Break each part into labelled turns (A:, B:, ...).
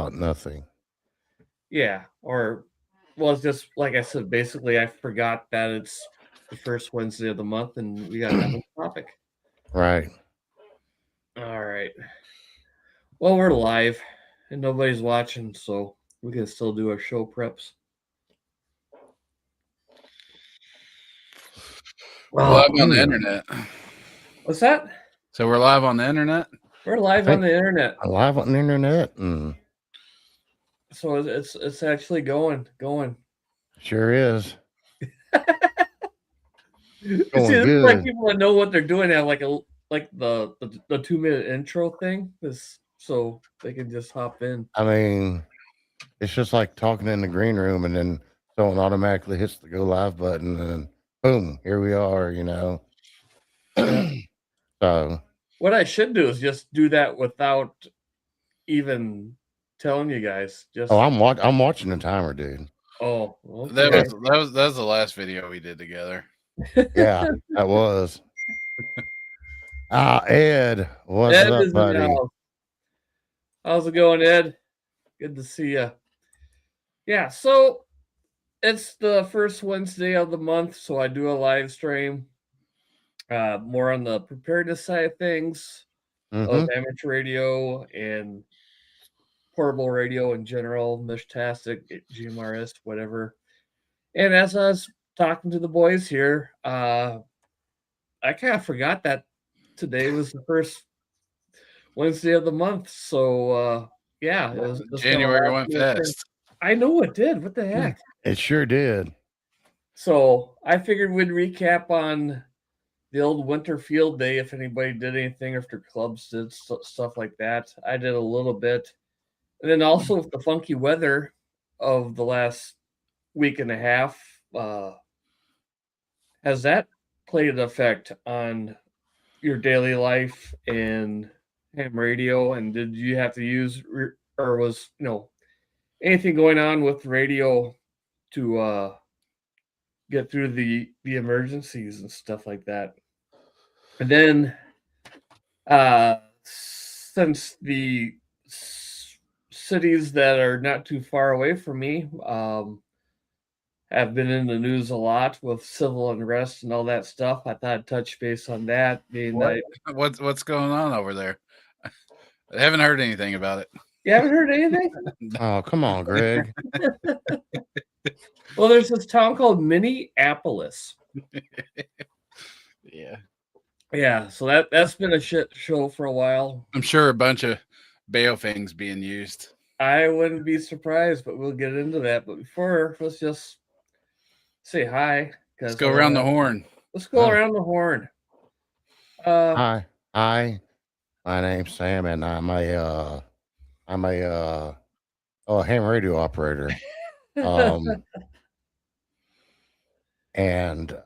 A: about nothing.
B: Yeah, or well, it's just like I said. Basically, I forgot that it's the first Wednesday of the month, and we got to have a topic.
A: Right.
B: All right. Well, we're live, and nobody's watching, so we can still do our show preps.
C: We're live on the internet.
B: What's that?
C: So we're live on the internet?
B: We're live on the internet.
A: Live on the internet. And
B: so it's actually going.
A: Sure is.
B: See, this is like people that know what they're doing have like the 2-minute intro thing, so they can just hop in.
A: I mean, it's just like talking in the green room, and then someone automatically hits the go live button, and boom, here we are.
B: Yeah.
A: So
B: what I should do is just do that without even telling you guys.
A: I'm watching the timer, dude.
B: Oh, okay.
C: that was the last video we did together.
A: Yeah, that was. Ed, what's up, buddy?
B: How's it going, Ed? Good to see you. Yeah, so it's the first Wednesday of the month, so I do a live stream. More on the preparedness side of things, of amateur radio and portable radio in general, Meshtastic, GMRS, whatever. And as I was talking to the boys here, I kind of forgot that today was the first Wednesday of the month. So, yeah. It was
C: January went fast.
B: I know it did. What the heck?
A: It sure did.
B: So, I figured we'd recap on the old winter field day if anybody did anything, after clubs did stuff like that. I did a little bit. And then also with the funky weather of the last week and a half, has that played an effect on your daily life and ham radio? And did you have to use, or was anything going on with radio to get through the emergencies and stuff like that? And then since the cities that are not too far away from me have been in the news a lot with civil unrest and all that stuff, I thought I'd touch base on that.
C: What's going on over there? I haven't heard anything about it.
B: You haven't heard anything?
A: Oh, come on, Greg.
B: Well, there's this town called Minneapolis. Yeah, so that's been a shit show for a while.
C: I'm sure a bunch of things being used.
B: I wouldn't be surprised, but we'll get into that. But before, let's just say hi.
C: Let's go around the horn.
B: Let's go around the horn.
A: Hi. My name's Sam, and I'm a ham radio operator. And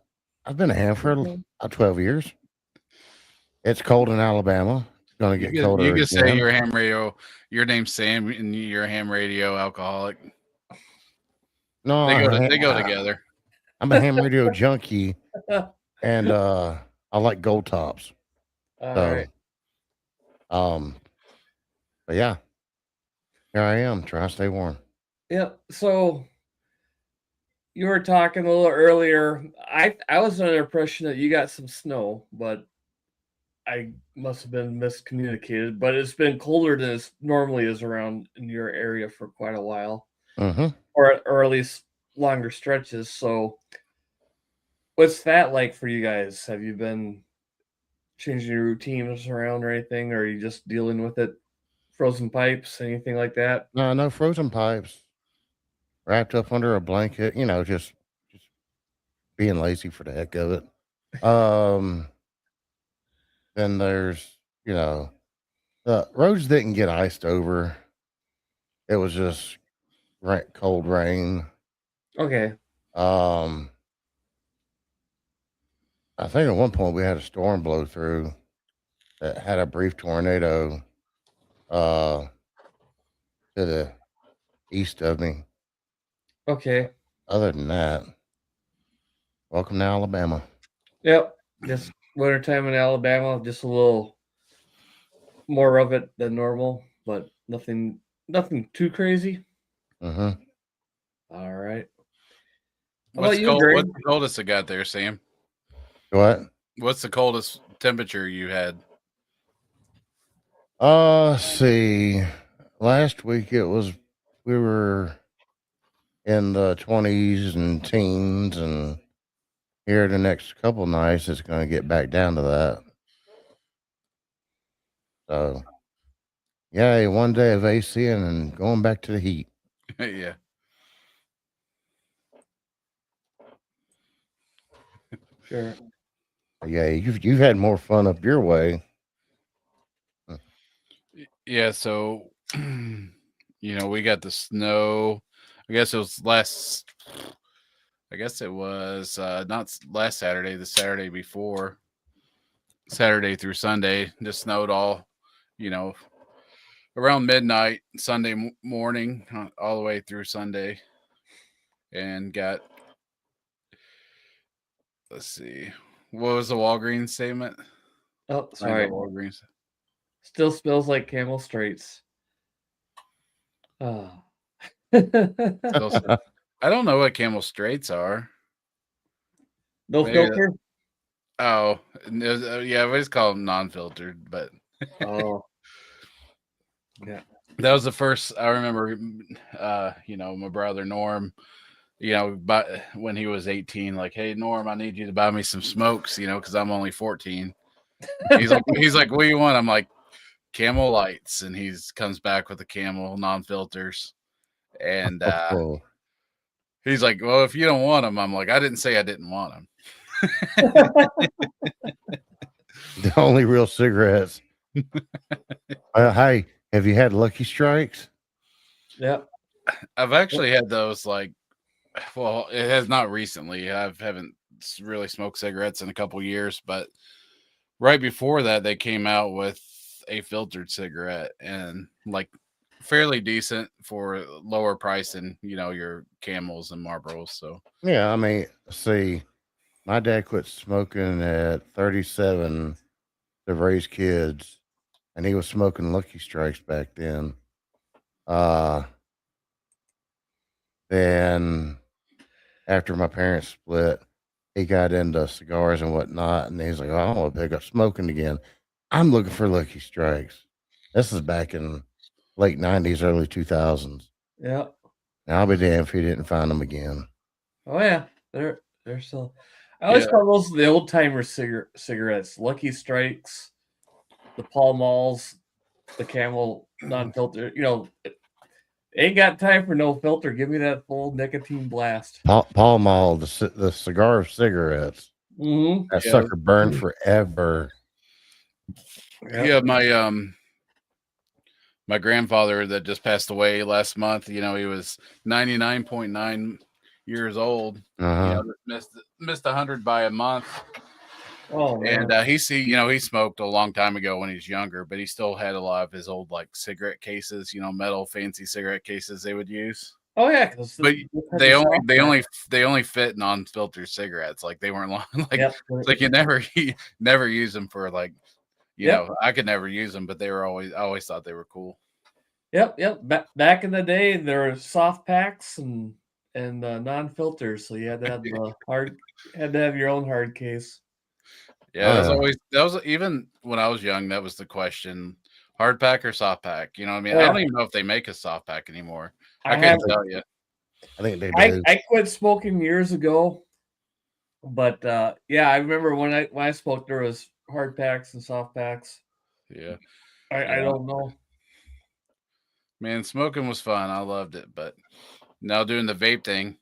A: I've been a ham for about 12 years. It's cold in Alabama. It's going to get colder.
C: You can say you're a ham radio. Your name's Sam, and you're a ham radio alcoholic.
A: No,
C: they go together.
A: I'm a ham radio junkie, and I like gold tops.
B: All right.
A: But yeah, here I am trying to stay warm.
B: Yep. So you were talking a little earlier. I was under the impression that you got some snow, but I must have been miscommunicated. But it's been colder than it normally is around in your area for quite a while, or at least longer stretches. So, what's that like for you guys? Have you been changing your routines around or anything, or are you just dealing with it? Frozen pipes, anything like that?
A: No frozen pipes. Wrapped up under a blanket, just being lazy for the heck of it. Then there's, the roads didn't get iced over. It was just cold rain.
B: Okay.
A: I think at one point we had a storm blow through that had a brief tornado to the east of me.
B: Okay.
A: Other than that, welcome to Alabama.
B: Yep. Just wintertime in Alabama, just a little more of it than normal, but nothing nothing too crazy.
A: Mm-hmm.
B: All right. How
C: What's
B: about you, Greg?
C: the coldest it got there, Sam?
A: What?
C: What's the coldest temperature you had?
A: See, last week we were in the 20s and teens, and here the next couple nights it's going to get back down to that. So, yeah, one day of AC and going back to the heat.
C: Yeah.
B: Sure.
A: Yeah, you've had more fun up your way.
C: Yeah, so we got the snow. I guess it was not last Saturday, the Saturday before. Saturday through Sunday, just snowed all, around midnight Sunday morning, all the way through Sunday, and got, let's see, what was the Walgreens statement?
B: Oh,
C: I
B: sorry.
C: know Walgreens.
B: Still smells like Camel Straits. Oh.
C: I don't know what Camel Straights are.
B: No
C: Maybe
B: filter?
C: yeah, we just call them non-filtered, but
B: Oh. Yeah.
C: that was the first I remember. My brother Norm, but when he was 18, like, hey Norm, I need you to buy me some smokes, because I'm only 14. He's like, what do you want? I'm like, Camel Lights, and comes back with the Camel non-filters, and
A: Oh,
C: he's like, well, if you don't want them, I'm like, I didn't say I didn't want them.
A: the only real cigarettes. Hey, have you had Lucky Strikes?
B: Yeah.
C: I've actually had those, like, well, it has not recently. I haven't really smoked cigarettes in a couple years, but right before that, they came out with a filtered cigarette, and like fairly decent for lower price than your Camels and Marlboros. So
A: Yeah, I mean, see, my dad quit smoking at 37 to raise kids, and he was smoking Lucky Strikes back then. Then after my parents split, he got into cigars and whatnot, and he's like, "Oh, I want to pick up smoking again. I'm looking for Lucky Strikes." This is back in late 90s, early 2000s.
B: Yeah.
A: And I'll be damned if he didn't find them again.
B: Oh yeah. They're still. I always call those the old timer cigarettes. Lucky Strikes, the Pall Malls, the Camel non-filter. Ain't got time for no filter. Give me that full nicotine blast.
A: Pall Mall, the cigar of cigarettes.
B: Mm-hmm.
A: That sucker burned forever.
C: yeah, my grandfather that just passed away last month, he was 99.9 years old. Missed 100 by a month.
B: Oh man.
C: And he smoked a long time ago when he was younger, but he still had a lot of his old, like, cigarette cases, metal fancy cigarette cases they would use.
B: Oh yeah,
C: But they only fit non-filtered cigarettes. Like, they weren't long. Like,
B: Yep.
C: it's like you never use them for, like, I could never use them, but I always thought they were cool.
B: Yep. Back in the day, there were soft packs and non-filters, so you had to have your own hard case.
C: Yeah, that was even when I was young. That was the question: hard pack or soft pack? I mean, I don't even know if they make a soft pack anymore. I couldn't tell you.
A: I think they do.
B: I quit smoking years ago, but yeah, I remember when I smoked, there was hard packs and soft packs.
C: Yeah,
B: I don't know.
C: Man, smoking was fun. I loved it, but now doing the vape thing.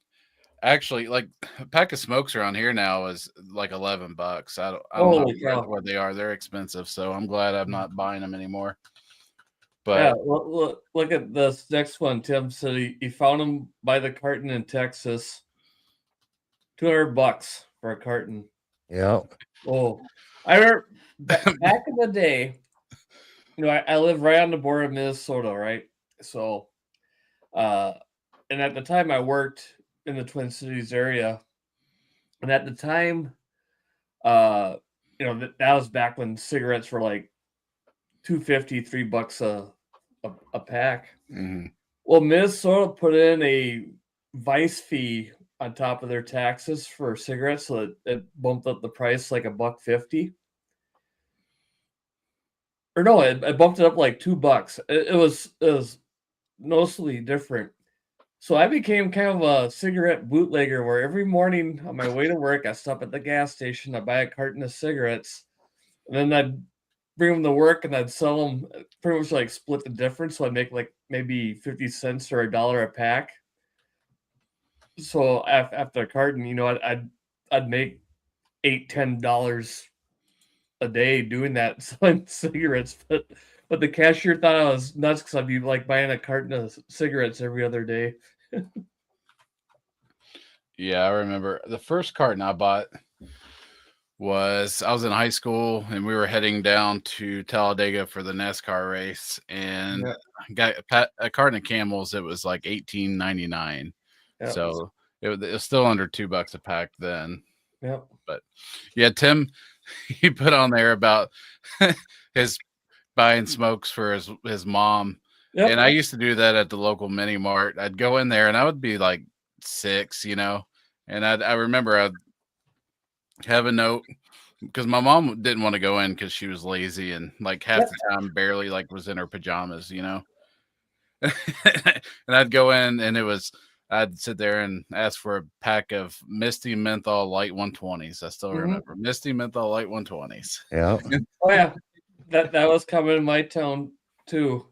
C: Actually, like, a pack of smokes around here now is like $11. I don't know what they are. They're expensive, so I'm glad I'm not buying them anymore. But
B: yeah, look at this next one. Tim said he found them by the carton in Texas. $200 for a carton.
A: Yep.
B: Oh, I remember back in the day. I live right on the border of Minnesota, right? So, and at the time I worked in the Twin Cities area, and at the time, that was back when cigarettes were like $2.50, $3 a pack.
C: Mhm.
B: Well, Minnesota put in a vice fee on top of their taxes for cigarettes, so it bumped up the price like $1.50. Or no, it bumped it up like $2. It was noticeably different. So I became kind of a cigarette bootlegger where every morning on my way to work, I stop at the gas station, I buy a carton of cigarettes, and then I'd bring them to work and I'd sell them, pretty much like split the difference. So I'd make like maybe 50 cents or $1 a pack. So after a carton, I'd make $8-10 a day doing that selling cigarettes, but the cashier thought I was nuts because I'd be like buying a carton of cigarettes every other day.
C: Yeah, I remember the first carton I bought was I was in high school and we were heading down to Talladega for the NASCAR race, and
B: Yeah.
C: got a carton of Camels. It was like $18.99,
B: Yep.
C: so it was still under $2 a pack then.
B: Yep.
C: But yeah, Tim, he put on there about his buying smokes for his mom.
B: Yep.
C: And I used to do that at the local mini mart. I'd go in there and I would be like 6, and I remember I'd have a note because my mom didn't want to go in because she was lazy and like half
B: Yep.
C: the time barely like was in her pajamas. And I'd go in and I'd sit there and ask for a pack of Misty Menthol Light 120s. I still
B: Mhm.
C: remember Misty Menthol Light 120s.
A: Yeah.
B: Oh yeah, that was coming in my town too.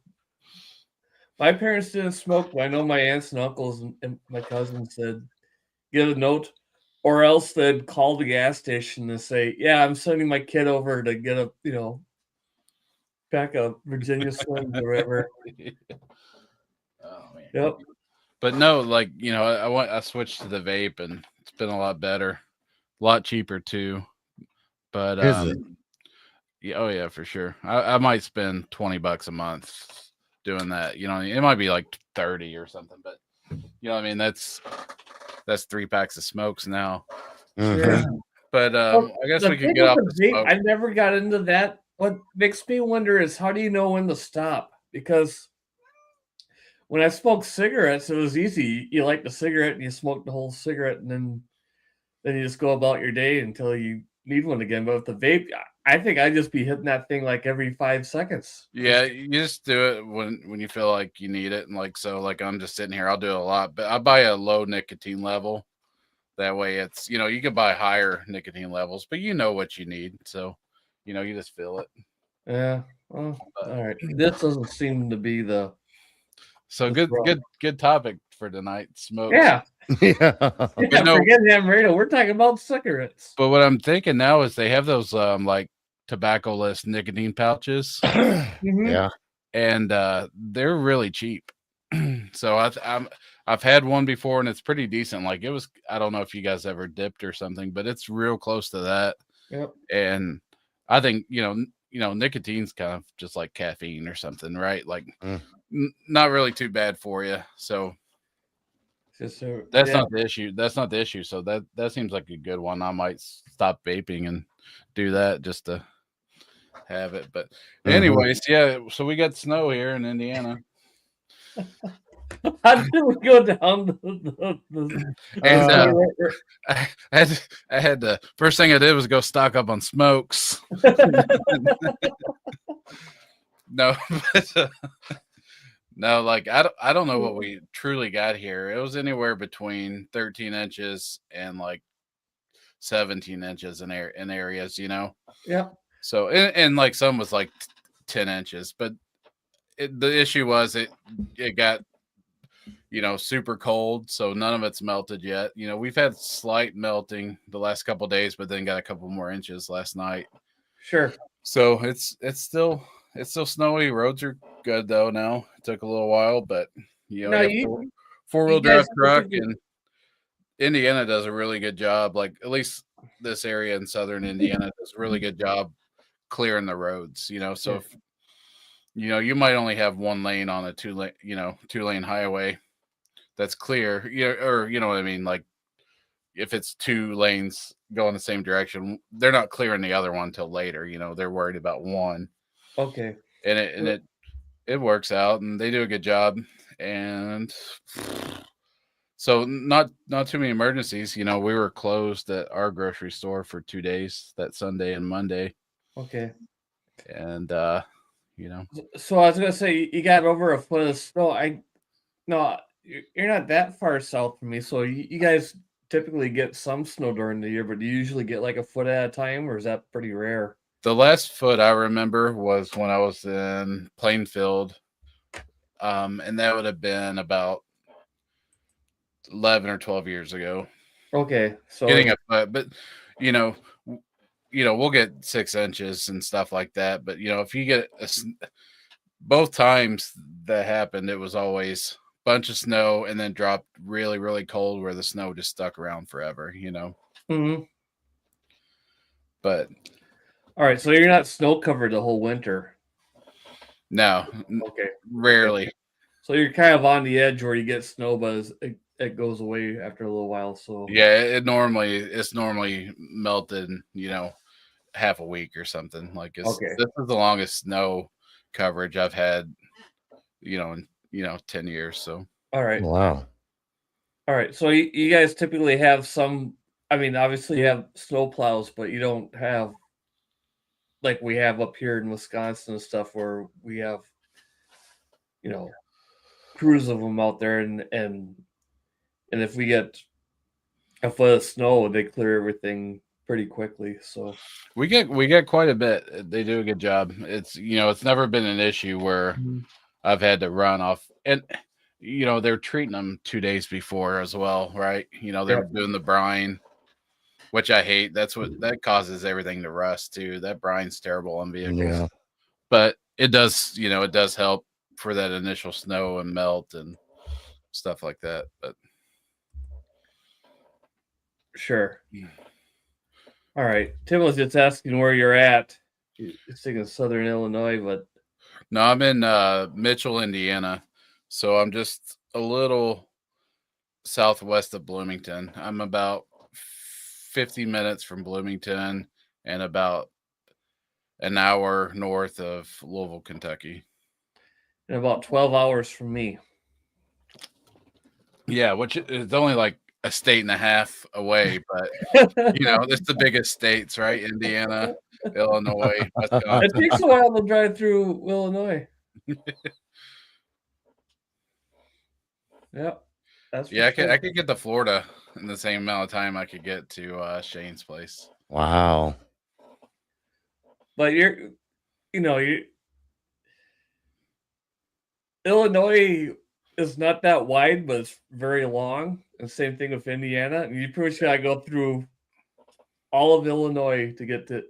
B: My parents didn't smoke, but I know my aunts and uncles and my cousins said get a note, or else they'd call the gas station and say, "Yeah, I'm sending my kid over to get a pack of Virginia Slims or whatever."
C: Oh man.
B: Yep.
C: But no, like, I switched to the vape and it's been a lot better, a lot cheaper too. But
A: Is it?
C: yeah, oh yeah, for sure. I might spend $20 a month doing that. It might be like 30 or something, but what I mean, that's 3 packs of smokes now.
B: Sure.
A: Mhm.
C: But
B: Well,
C: I guess
B: the
C: we
B: thing
C: could get
B: with
C: off
B: the
C: the
B: vape,
C: smoke.
B: I never got into that. What makes me wonder is how do you know when to stop? Because when I smoked cigarettes, it was easy. You light the cigarette and you smoke the whole cigarette, and then you just go about your day until you need one again. But with the vape, I think I'd just be hitting that thing like every 5 seconds.
C: Yeah, you just do it when you feel like you need it, and like I'm just sitting here, I'll do it a lot, but I buy a low nicotine level. That way, it's you can buy higher nicotine levels, but you know what you need, so you just feel it.
B: Yeah. Well,
C: But,
B: all right. This doesn't seem to be the
C: so
B: the
C: good,
B: thrust.
C: good topic for tonight, smokes.
B: Yeah.
A: Yeah.
B: Yeah.
C: no-
B: Forget ham radio. We're talking about cigarettes.
C: But what I'm thinking now is they have those like tobacco-less nicotine pouches,
B: Mhm.
A: Yeah.
C: and they're really cheap. So I've had one before and it's pretty decent. Like it was, I don't know if you guys ever dipped or something, but it's real close to that.
B: Yep.
C: And I think nicotine's kind of just like caffeine or something, right? Like
A: Mm.
C: not really too bad for you. So
B: Just so
C: that's
B: yeah.
C: not the issue. That's not the issue. So that seems like a good one. I might stop vaping and do that just to have it. But
A: Mhm.
C: anyways, yeah. So we got snow here in Indiana.
B: How did we go down the
C: And I had to first thing I did was go stock up on smokes. No, but no, like I don't know what we truly got here. It was anywhere between 13 inches and like 17 inches in areas,
B: Yeah.
C: So and like some was like 10 inches, but the issue was it got super cold, so none of it's melted yet. We've had slight melting the last couple of days, but then got a couple more inches last night.
B: Sure.
C: So it's still snowy. Roads are good though now. It took a little while, but
B: Now
C: you have
B: you
C: four-wheel
B: guys
C: drive truck, and Indiana does a really good job. Like at least this area in southern Indiana does a really good job clearing the roads. So if you might only have one lane on a two-lane highway that's clear, or you know what I mean, like if it's 2 lanes going the same direction, they're not clearing the other one till later. They're worried about one,
B: okay.
C: and it it works out, and they do a good job. And so not too many emergencies. You know, we were closed at our grocery store for 2 days, that Sunday and Monday,
B: Okay.
C: and you know,
B: So I was gonna say you got over a foot of snow. No, you're not that far south from me, so you guys typically get some snow during the year, but do you usually get like a foot at a time, or is that pretty rare?
C: the last foot I remember was when I was in Plainfield, and that would have been about 11 or 12 years ago.
B: Okay, so
C: Getting a foot, but you know, we'll get 6 inches and stuff like that. But you know, if you get both times that happened, it was always bunch of snow and then dropped really, really cold where the snow just stuck around forever. You know,
B: Mhm.
C: but
B: All right, so you're not snow covered the whole winter.
C: no,
B: Okay.
C: rarely.
B: So you're kind of on the edge where you get snow, but it goes away after a little while. So
C: Yeah, it's normally melted. You know, half a week or something. Like
B: okay.
C: this is the longest snow coverage I've had. In 10 years. So
B: All right.
A: Wow.
B: All right. So you guys typically have some. I mean, obviously you have snow plows, but you don't have like we have up here in Wisconsin and stuff where we have, you know, crews of them out there, and if we get a foot of snow, they clear everything pretty quickly. So
C: we get quite a bit. They do a good job. It's never been an issue where I've had to run off, and they're treating them 2 days before as well, right? They're
B: Yep.
C: doing the brine, which I hate. That causes everything to rust too. That brine's terrible on vehicles.
A: Yeah.
C: But it does help for that initial snow and melt and stuff like that. But
B: sure. All right. Tim was just asking where you're at. He's thinking Southern Illinois, but
C: no, I'm in Mitchell, Indiana. So I'm just a little southwest of Bloomington. I'm about 50 minutes from Bloomington and about an hour north of Louisville, Kentucky.
B: in about 12 hours from me.
C: Yeah, which is only like a state and a half away, but it's the biggest states, right? Indiana, Illinois, Wisconsin.
B: It takes a while to drive through Illinois. Yep. That's
C: Yeah,
B: for
C: I could get to Florida in the same amount of time I could get to Shane's place.
A: Wow.
B: But Illinois is not that wide, but it's very long. And same thing with Indiana. And you pretty much gotta go through all of Illinois to get to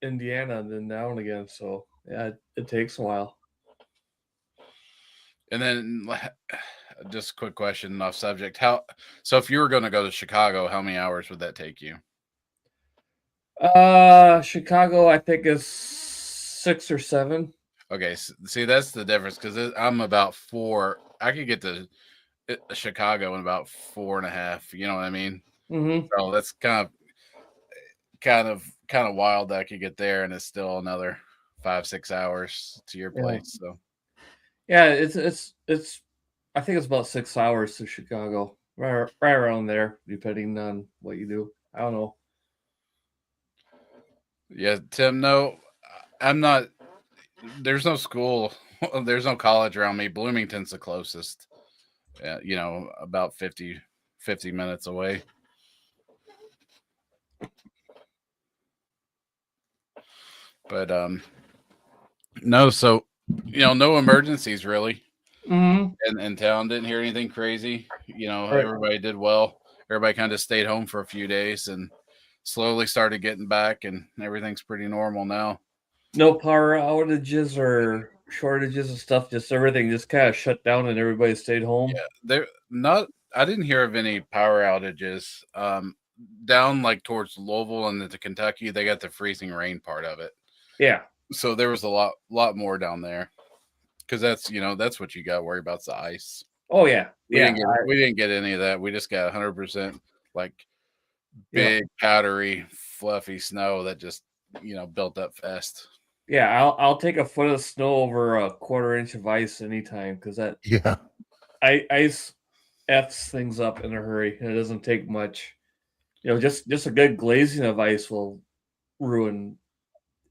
B: Indiana and then down again. So yeah, it takes a while.
C: And then just a quick question off subject. So if you were going to go to Chicago, how many hours would that take you?
B: Chicago, I think is 6 or 7.
C: Okay, see that's the difference because I'm about 4. I could get to Chicago in about 4.5. You know what I mean?
B: Mm-hmm.
C: So that's kind of wild that I could get there, and it's still another 5-6 hours to your place. So
B: yeah, it's I think it's about 6 hours to Chicago, right around there, depending on what you do. I don't know.
C: Yeah, Tim. No, I'm not. There's no school. There's no college around me. Bloomington's the closest. About 50 minutes away. But no. So no emergencies really in town. Didn't hear anything crazy.
B: Right.
C: Everybody did well. Everybody kind of stayed home for a few days and slowly started getting back, and everything's pretty normal now.
B: No power outages or shortages and stuff. Just everything just kind of shut down and everybody stayed home.
C: Yeah, I didn't hear of any power outages. Down like towards Louisville and into Kentucky, they got the freezing rain part of it.
B: Yeah.
C: So there was a lot more down there because that's what you got to worry about, is the ice.
B: Oh yeah.
C: We didn't get any of that. We just got 100% like big powdery fluffy snow that just built up fast.
B: Yeah, I'll take a foot of snow over a quarter inch of ice anytime because that
A: Yeah.
B: ice f's things up in a hurry. And it doesn't take much. Just a good glazing of ice will ruin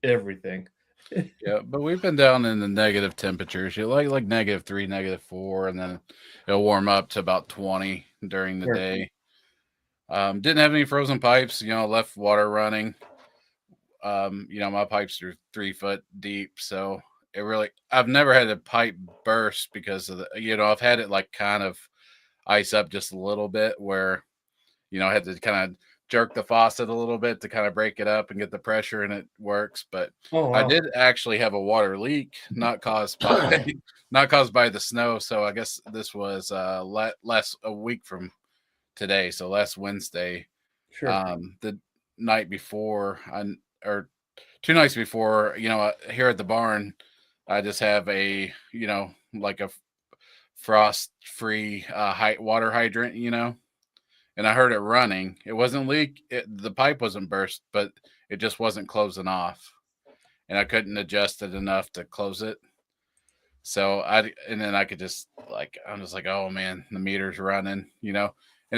B: everything.
C: Yeah, but we've been down in the negative temperatures. You like -3, -4, and then it'll warm up to about 20 during the
B: Sure.
C: day. Didn't have any frozen pipes. Left water running. My pipes are 3 foot deep, so I've never had a pipe burst because of I've had it like kind of ice up just a little bit where, I had to kind of jerk the faucet a little bit to kind of break it up and get the pressure and it works. But
B: Oh
C: I
B: wow.
C: did actually have a water leak, not caused by not caused by the snow. So I guess this was less a week from today, so last Wednesday.
B: Sure.
C: The night before, or 2 nights before, here at the barn, I just have like a frost-free water hydrant, and I heard it running. It wasn't the pipe wasn't burst, but it just wasn't closing off, and I couldn't adjust it enough to close it. So and then I could just I'm just like, oh man, the meter's running, and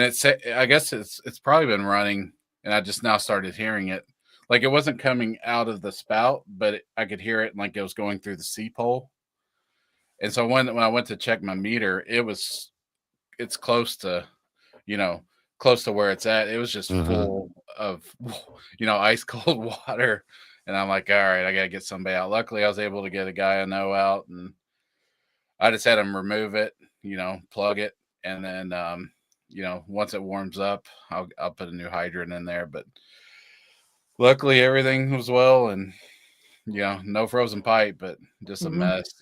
C: I guess it's probably been running, and I just now started hearing it. Like it wasn't coming out of the spout, but I could hear it like it was going through the seep hole. And so when I went to check my meter, it's close to, close to where it's at. It was just full of, ice cold water. And I'm like, all right, I got to get somebody out. Luckily, I was able to get a guy I know out, and I just had him remove it, plug it. And then, once it warms up, I'll put a new hydrant in there. But luckily, everything was well, and, no frozen pipe, but just a mess,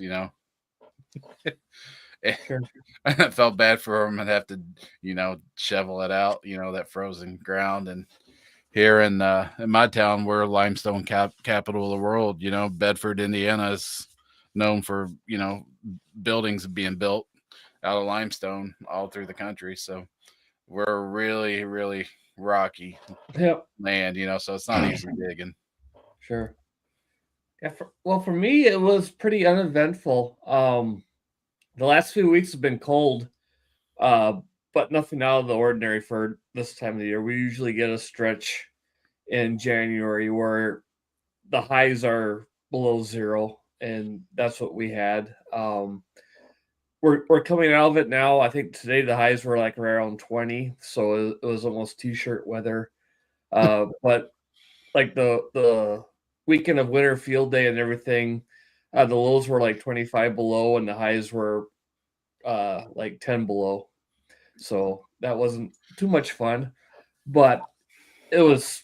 B: Sure.
C: I felt bad for him and have to, shovel it out, that frozen ground. And here in my town, we're limestone capital of the world. Bedford, Indiana is known for, buildings being built out of limestone all through the country. So we're really, really rocky
B: Yep.
C: land, so it's not easy digging.
B: Sure. Yeah. For me, it was pretty uneventful. The last few weeks have been cold, but nothing out of the ordinary for this time of the year. We usually get a stretch in January where the highs are below zero, and that's what we had. We're coming out of it now. I think today the highs were like around 20, so it was almost t-shirt weather. But like the weekend of winter field day and everything, the lows were like 25 below, and the highs were like 10 below. So that wasn't too much fun, but it was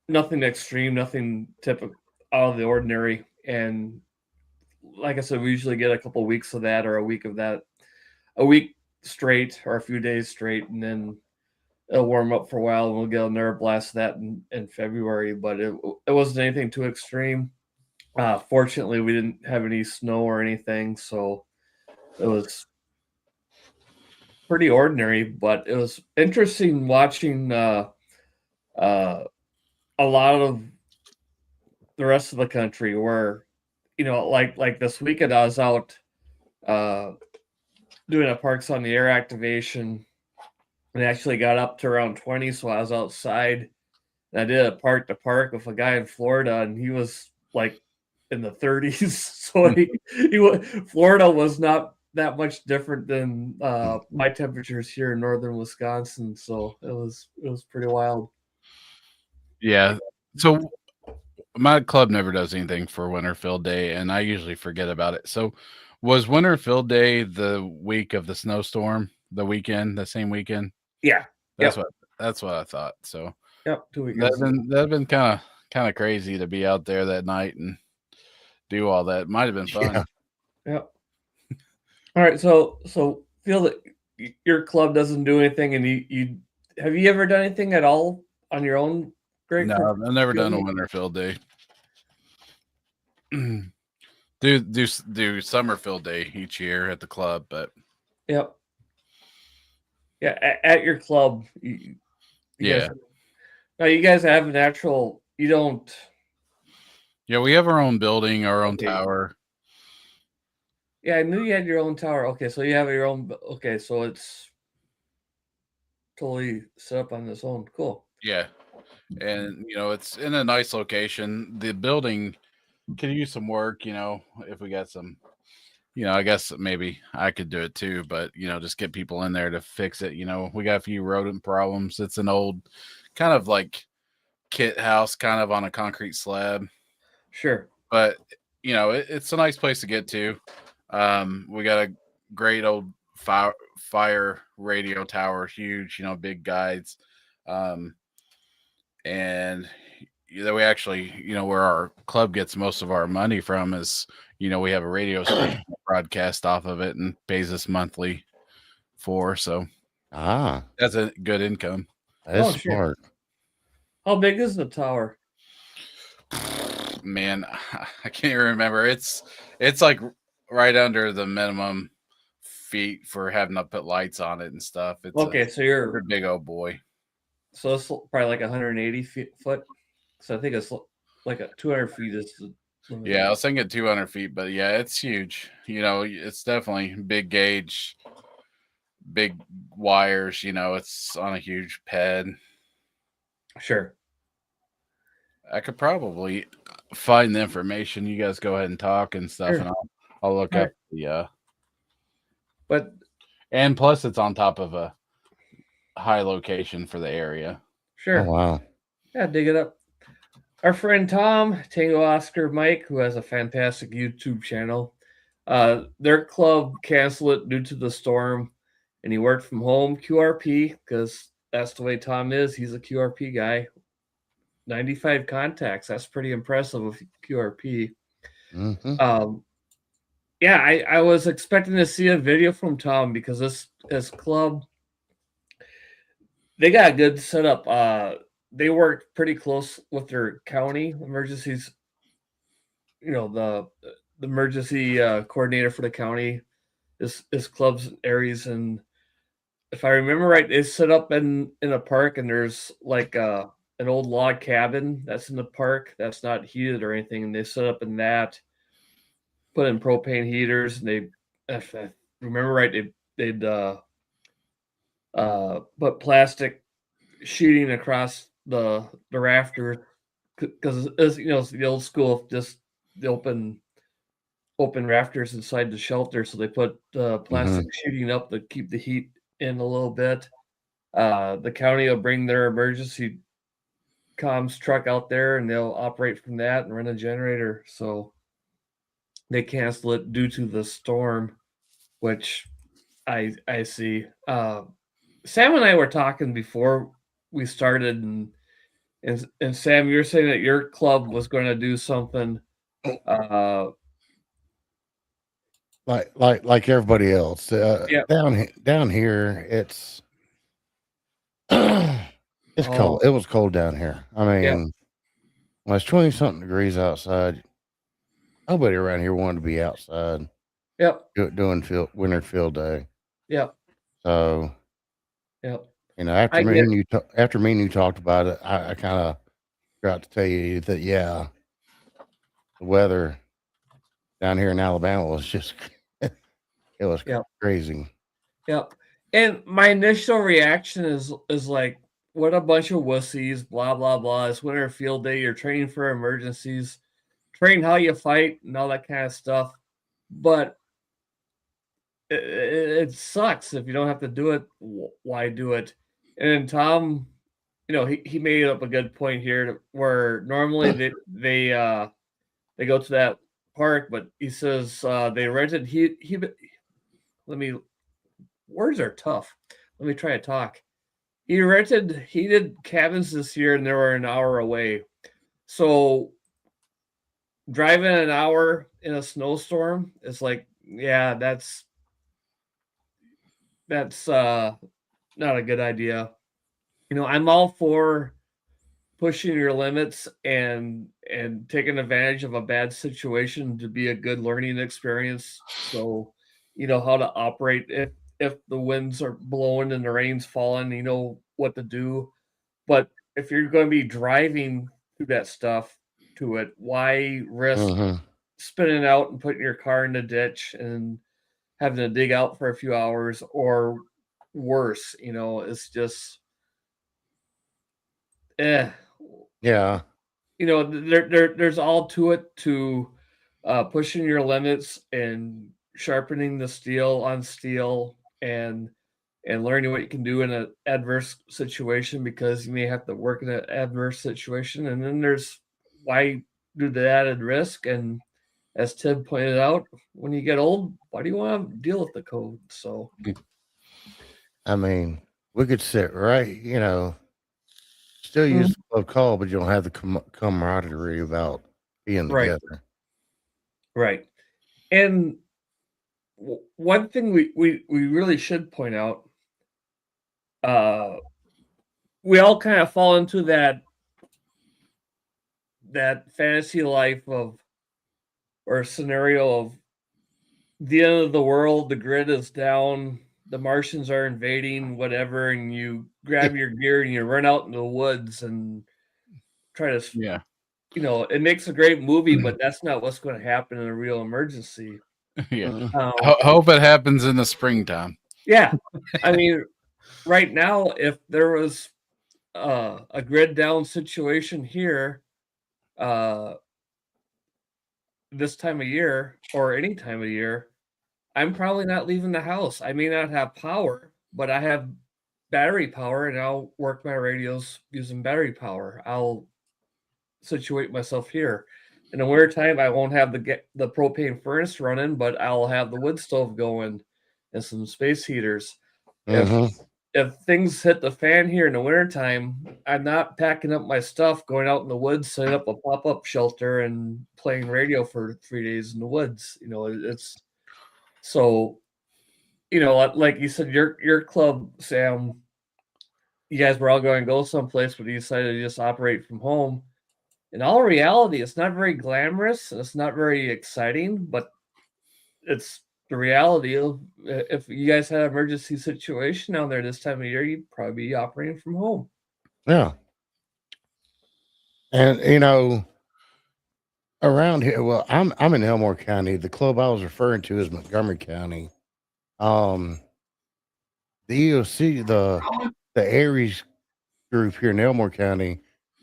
B: nothing extreme, nothing typical out of the ordinary. And like I said, we usually get a couple weeks of that or a week of that, a week straight or a few days straight, and then it'll warm up for a while and we'll get another blast of that in February. But it wasn't anything too extreme. Fortunately, we didn't have any snow or anything, so it was pretty ordinary. But it was interesting watching a lot of the rest of the country where, like this weekend I was out doing a Parks on the Air activation and actually got up to around 20, so I was outside and I did a park to park with a guy in Florida, and he was like in the 30s. So Florida was not that much different than my temperatures here in northern Wisconsin, so it was pretty wild.
C: Yeah. So my club never does anything for Winter Field Day, and I usually forget about it. So was Winter Field Day the week of the snowstorm, the same weekend?
B: Yeah.
C: That's what I thought. So
B: Yep. 2 weekends.
C: that'd been kind of crazy to be out there that night and do all that. Might have been fun.
A: Yeah.
B: Yep. All right. So feel that your club doesn't do anything, and you have you ever done anything at all on your own, Greg?
C: No, I've never done a Winter Field Day. do Summer Field Day each year at the club, but
B: Yep. Yeah, at your club. You
C: yeah.
B: Guys, now you guys have an actual. You don't.
C: Yeah, we have our own building, our own
B: Okay.
C: tower.
B: Yeah, I knew you had your own tower. Okay, so you have your own. Okay, so it's totally set up on its own. Cool.
C: Yeah. And, it's in a nice location. The building could use some work, if we got some, I guess maybe I could do it too, but, just get people in there to fix it. We got a few rodent problems. It's an old kind of like kit house, kind of on a concrete slab.
B: Sure.
C: But, it's a nice place to get to. We got a great old fire radio tower, huge, big guides. And we actually, where our club gets most of our money from is, we have a radio station broadcast off of it and pays us monthly for. So that's a good income.
A: That's
B: sure.
A: smart.
B: How big is the tower?
C: Man, I can't remember. It's like right under the minimum feet for having to put lights on it and stuff. It's
B: Okay, so you're
C: a big old boy.
B: So it's probably like 180 foot. So I think it's like 200 feet is the limit.
C: Yeah, I was thinking 200 feet, but yeah, it's huge. It's definitely big gauge, big wires. It's on a huge pad.
B: Sure.
C: I could probably find the information. You guys go ahead and talk and stuff,
B: Sure.
C: and I'll look up the.
B: But
C: and plus, it's on top of a high location for the area.
B: Sure.
A: Oh, wow.
B: Yeah, dig it up. Our friend Tom, Tango Oscar Mike, who has a fantastic YouTube channel, their club canceled it due to the storm, and he worked from home QRP because that's the way Tom is. He's a QRP guy. 95 contacts. That's pretty impressive with QRP.
A: Mm-hmm.
B: Yeah, I was expecting to see a video from Tom because this club, they got a good setup. They worked pretty close with their county emergencies. The emergency coordinator for the county is clubs areas, and if I remember right, they set up in a park, and there's like an old log cabin that's in the park that's not heated or anything, and they set up in that, put in propane heaters, and they, if I remember right, they'd put plastic sheeting across the rafters because it's the old school, just the open rafters inside the shelter, so they put plastic sheeting up to keep the heat in a little bit. The county will bring their emergency comms truck out there, and they'll operate from that and run a generator. So they cancel it due to the storm, which I see. Sam and I were talking before we started, and Sam, you're saying that your club was going to do something,
A: like everybody else.
B: Yeah.
A: Down here, it's it's cold. It was cold down here. I mean, when it's 20-something degrees outside, nobody around here wanted to be outside.
B: Yep.
A: Doing winter field day.
B: Yep.
A: So.
B: Yep.
A: After me and you talked about it, I kind of got to tell you that the weather down here in Alabama was just it was crazy.
B: Yep. And my initial reaction is like, what a bunch of wussies, blah blah blah. It's winter field day. You're training for emergencies, train how you fight and all that kind of stuff. But it sucks if you don't have to do it. Why do it? And Tom, he made up a good point here where normally they go to that park, but he says they rented words are tough. Let me try to talk. He rented heated cabins this year, and they were an hour away. So driving an hour in a snowstorm is like, yeah, that's not a good idea. I'm all for pushing your limits and taking advantage of a bad situation to be a good learning experience. So, how to operate if the winds are blowing and the rain's falling, you know what to do. But if you're going to be driving through that stuff, to it. Why risk
A: Mhm.
B: spinning out and putting your car in the ditch and having to dig out for a few hours, or worse? It's just eh.
A: Yeah.
B: There's all to it, to pushing your limits and sharpening the steel on steel, and learning what you can do in an adverse situation, because you may have to work in an adverse situation. And then there's why do the added risk. And as Ted pointed out, when you get old, why do you want to deal with the code? So
A: I mean, we could sit right, still use the club call, but you don't have the camaraderie about being
B: right,
A: together.
B: right. And one thing we really should point out, we all kind of fall into that fantasy life of, or scenario of, the end of the world, the grid is down, the Martians are invading, whatever, and you grab your gear and you run out in the woods and try to,
C: Yeah.
B: it makes a great movie, but that's not what's going to happen in a real emergency.
C: Yeah.
A: Mm.
C: Hope it happens in the springtime.
B: Yeah, I mean, right now, if there was a grid down situation here, uh, this time of year or any time of year, I'm probably not leaving the house. I may not have power, but I have battery power, and I'll work my radios using battery power. I'll situate myself here. In the wintertime, I won't have the propane furnace running, but I'll have the wood stove going and some space heaters. If
A: Mhm.
B: if things hit the fan here in the wintertime, I'm not packing up my stuff, going out in the woods, setting up a pop-up shelter and playing radio for 3 days in the woods. It's so, like you said, your club, Sam, you guys were all going to go someplace, but you decided to just operate from home. In all reality, it's not very glamorous, and it's not very exciting, but it's the reality of, if you guys had an emergency situation down there this time of year, you'd probably be operating from home.
A: Yeah. And around here, well, I'm in Elmore County. The club I was referring to is Montgomery County. Um, the EOC, the Aries group here in Elmore County,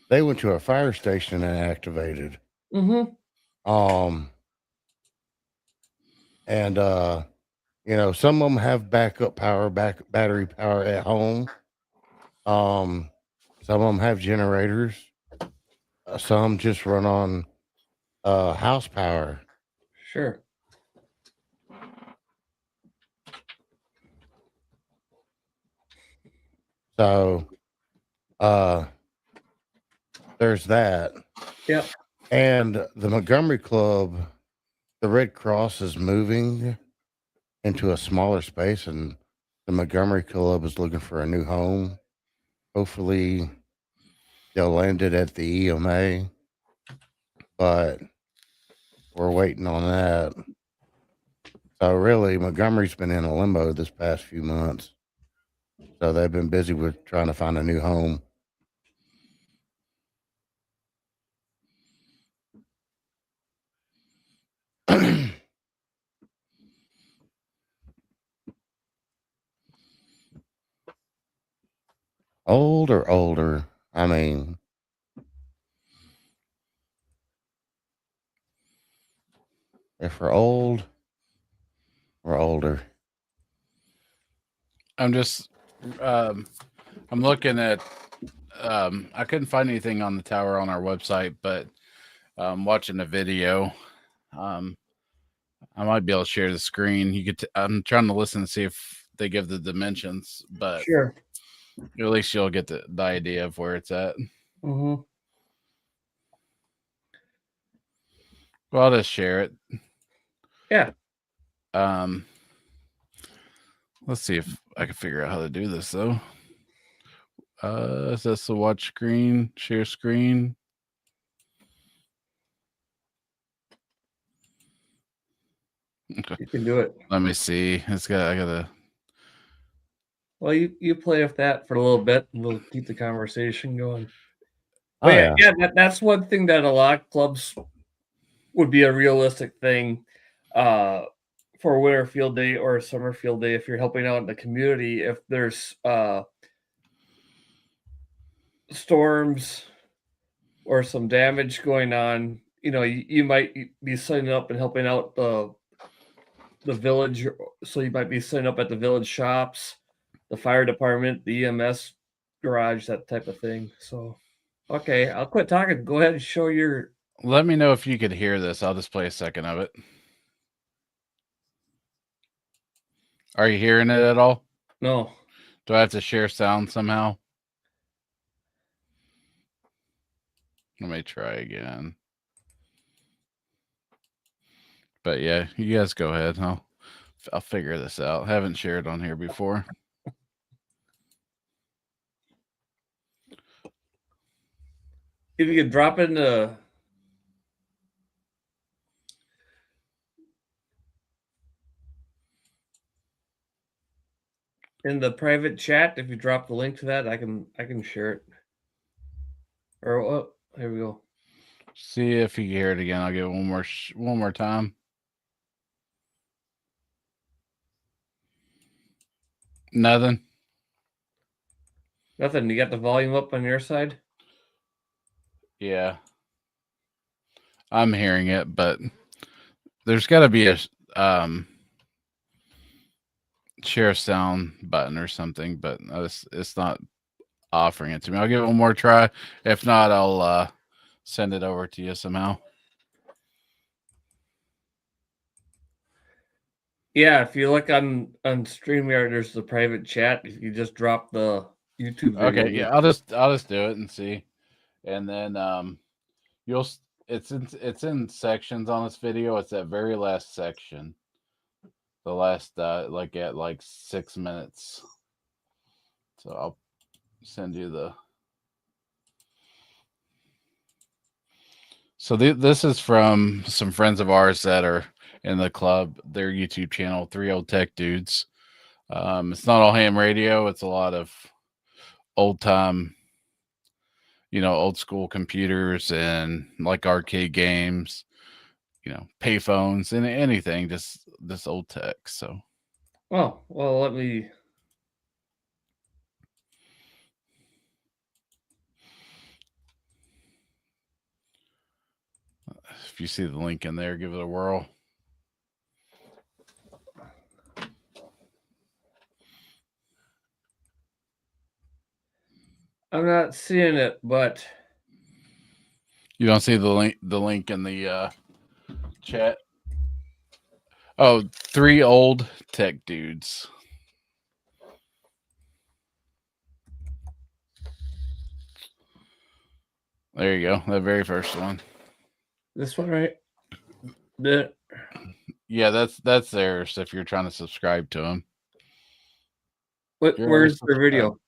A: they went to a fire station and activated.
B: Mm-hmm.
A: Um, and some of them have backup power, battery power at home. Some of them have generators. Some just run on house power.
B: Sure.
A: So there's that.
B: Yep.
A: And the Montgomery Club, the Red Cross is moving into a smaller space, and the Montgomery Club is looking for a new home. Hopefully, they'll land it at the EMA, but we're waiting on that. So really, Montgomery's been in a limbo this past few months. So they've been busy with trying to find a new home. Older. I mean, if we're old, we're older.
C: I'm just I'm looking at I couldn't find anything on the tower on our website, but watching a video. I might be able to share the screen. I'm trying to listen to see if they give the dimensions, but
B: Sure.
C: at least you'll get the idea of where it's at.
B: Mm-hmm.
C: Well, I'll just share it.
B: Yeah.
C: Let's see if I can figure out how to do this though. Is this the watch screen, share screen?
B: You can do it.
C: Let me see. I gotta.
B: Well, you play with that for a little bit, and we'll keep the conversation going.
A: Oh,
B: yeah, that's one thing that a lot of clubs would be a realistic thing for a winter field day or a summer field day if you're helping out in the community. If there's storms or some damage going on, you might be signing up and helping out the village. So you might be setting up at the village shops, the fire department, the EMS garage, that type of thing. So, okay, I'll quit talking. Go ahead and show your.
C: Let me know if you could hear this. I'll just play a second of it. Are you hearing it at all?
B: No.
C: Do I have to share sound somehow? Let me try again. But yeah, you guys go ahead. I'll figure this out. I haven't shared on here before.
B: If you could drop in the private chat, if you drop the link to that, I can share it. Or oh, here we go.
C: See if you hear it again. I'll give it one more time. Nothing.
B: Nothing. You got the volume up on your side?
C: Yeah. I'm hearing it, but there's got to be a share sound button or something, but it's not offering it to me. I'll give it one more try. If not, I'll send it over to you somehow.
B: Yeah, if you look on StreamYard, there's the private chat. If you just drop the YouTube video.
C: Okay, yeah, I'll just do it and see, and then it's in sections on this video. It's that very last section, the last at 6 minutes. So I'll send you the. So this is from some friends of ours that are in the club. Their YouTube channel, 3 Old Tech Dudes. It's not all ham radio. It's a lot of old time, old school computers and like arcade games, payphones and anything, just this old tech. So.
B: Oh, well, let me.
C: If you see the link in there, give it a whirl.
B: I'm not seeing it, but
C: You don't see the link in the chat. Oh, 3 Old Tech Dudes. There you go. That very first one.
B: this one, right?
C: Yeah, that's theirs if you're trying to subscribe to them.
B: Where's their video?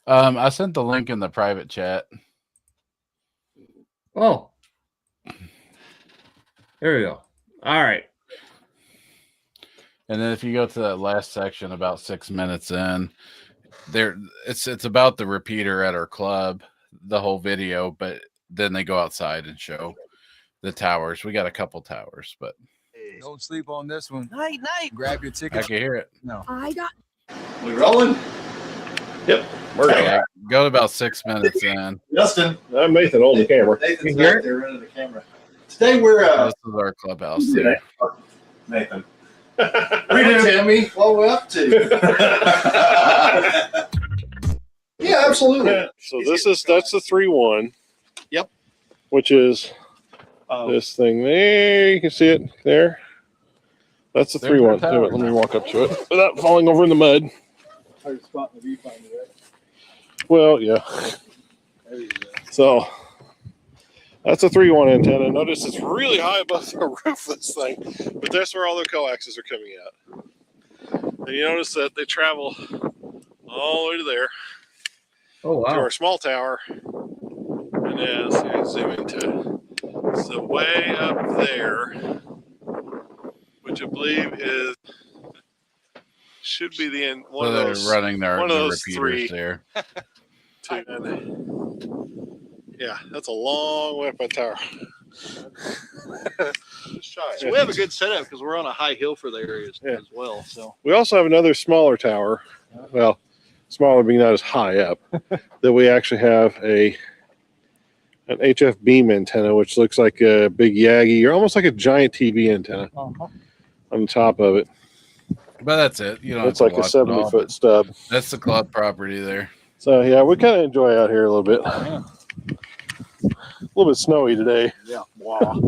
C: I sent the link in the private chat.
B: Oh. There we go. All right.
C: And then if you go to that last section about 6 minutes in, it's about the repeater at our club, the whole video, but then they go outside and show the towers. We got a couple towers, but
D: don't sleep on this one.
E: Night.
D: Grab your
C: I
D: ticket.
C: can hear it.
D: No.
F: We rolling? Yep, we're going.
C: Yeah, go to about 6 minutes in.
F: Justin.
G: I'm Nathan on the camera.
F: Nathan's back there running the camera. Today we're
C: This is our clubhouse there.
F: Nathan. Read it, Tammy. What we're up to? Yeah, absolutely.
G: So that's the 3-1.
F: Yep.
G: Which is this thing there. You can see it there. That's the
C: There's
G: 3-1.
C: our tower.
G: Let me walk up to it without falling over in the mud.
D: Hard spot in the viewfinder, right?
G: Well, yeah.
D: There you go.
G: So that's a 3-1 antenna. Notice it's really high above the roof of this thing, but that's where all the coaxes are coming out. And you notice that they travel all the way to there.
B: Oh,
G: To
B: wow.
G: our small tower, and as you zoom into so way up there, which I believe should be the end. One
C: So
G: of
C: they're
G: those
C: running their
G: one of those
C: repeaters
G: three.
C: there.
G: And Yeah, that's a long way up my tower.
E: So we have a good setup because we're on a high hill for the areas
G: Yeah.
E: as well. So
G: We also have another smaller tower. Well, smaller being not as high up. That we actually have an HF beam antenna, which looks like a big Yagi, or almost like a giant TV antenna on the top of it.
C: But that's it. You don't
G: It's
C: have
G: like
C: to
G: a
C: watch it all,
G: 70-foot
C: but
G: stub.
C: that's the club property there.
G: So yeah, we kind of enjoy out here a little bit. A little bit snowy today.
E: yeah, wow.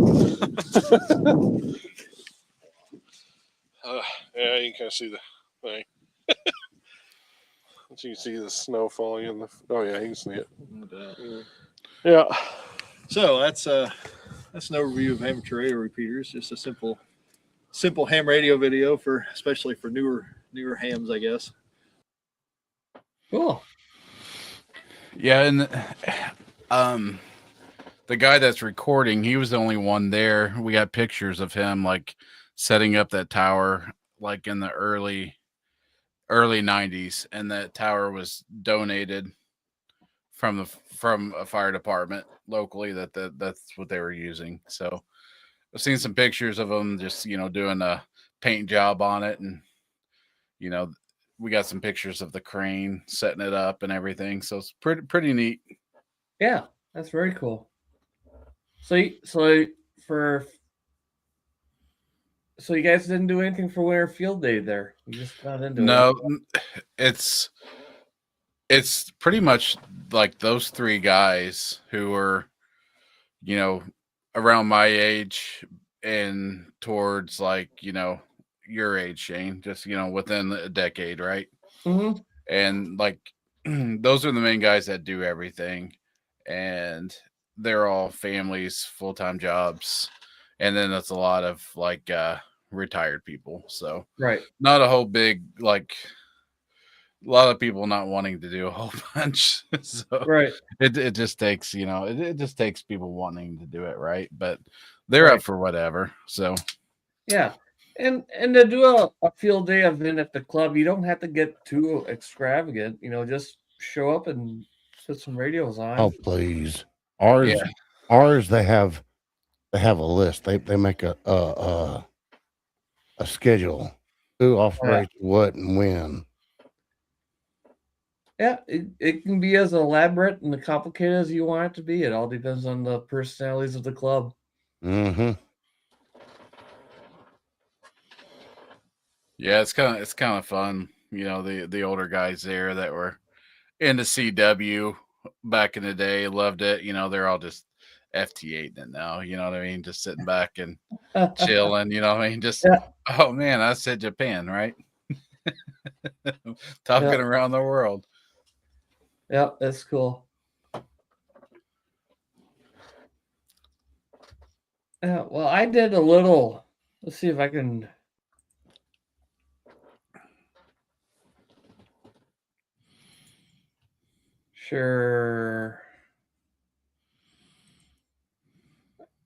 G: Yeah, you can kind of see the thing. You can see the snow falling in the. Oh yeah, you can see it. Yeah.
E: So that's an overview of amateur radio repeaters. Just a simple ham radio video for especially for newer hams, I guess.
B: Cool.
C: Yeah, and the guy that's recording, he was the only one there. We got pictures of him like setting up that tower like in the early 90s, and that tower was donated from a fire department locally that's what they were using. So I've seen some pictures of them just, doing a paint job on it, and we got some pictures of the crane setting it up and everything. So it's pretty neat.
B: Yeah, that's very cool. So you guys didn't do anything for Winter Field Day there. You just got into it.
C: It's pretty much like those three guys who were, around my age and towards like, your age, Shane, just, within a decade, right?
B: Mm-hmm.
C: And like, those are the main guys that do everything. And they're all families, full-time jobs. And then that's a lot of like retired people. So
B: Right.
C: not a whole big, like, a lot of people not wanting to do a whole bunch. So
B: Right.
C: it just takes, it just takes people wanting to do it, right? But they're up for whatever. So
B: yeah. And to do a field day event at the club, you don't have to get too extravagant. Just show up and put some radios on.
A: Oh please, ours they have a list. They make a schedule, who operates what and when.
B: Yeah, it can be as elaborate and complicated as you want it to be. It all depends on the personalities of the club.
A: Mm-hmm.
C: yeah, it's kind of fun. The older guys there that were into CW back in the day loved it. They're all just FT8 it now. You know what I mean? Just sitting back and chilling. You know what I mean? Just oh man, I said Japan, right? Talking around the world.
B: Yeah, that's cool. Well, I did a little. Let's see if I can. Sure.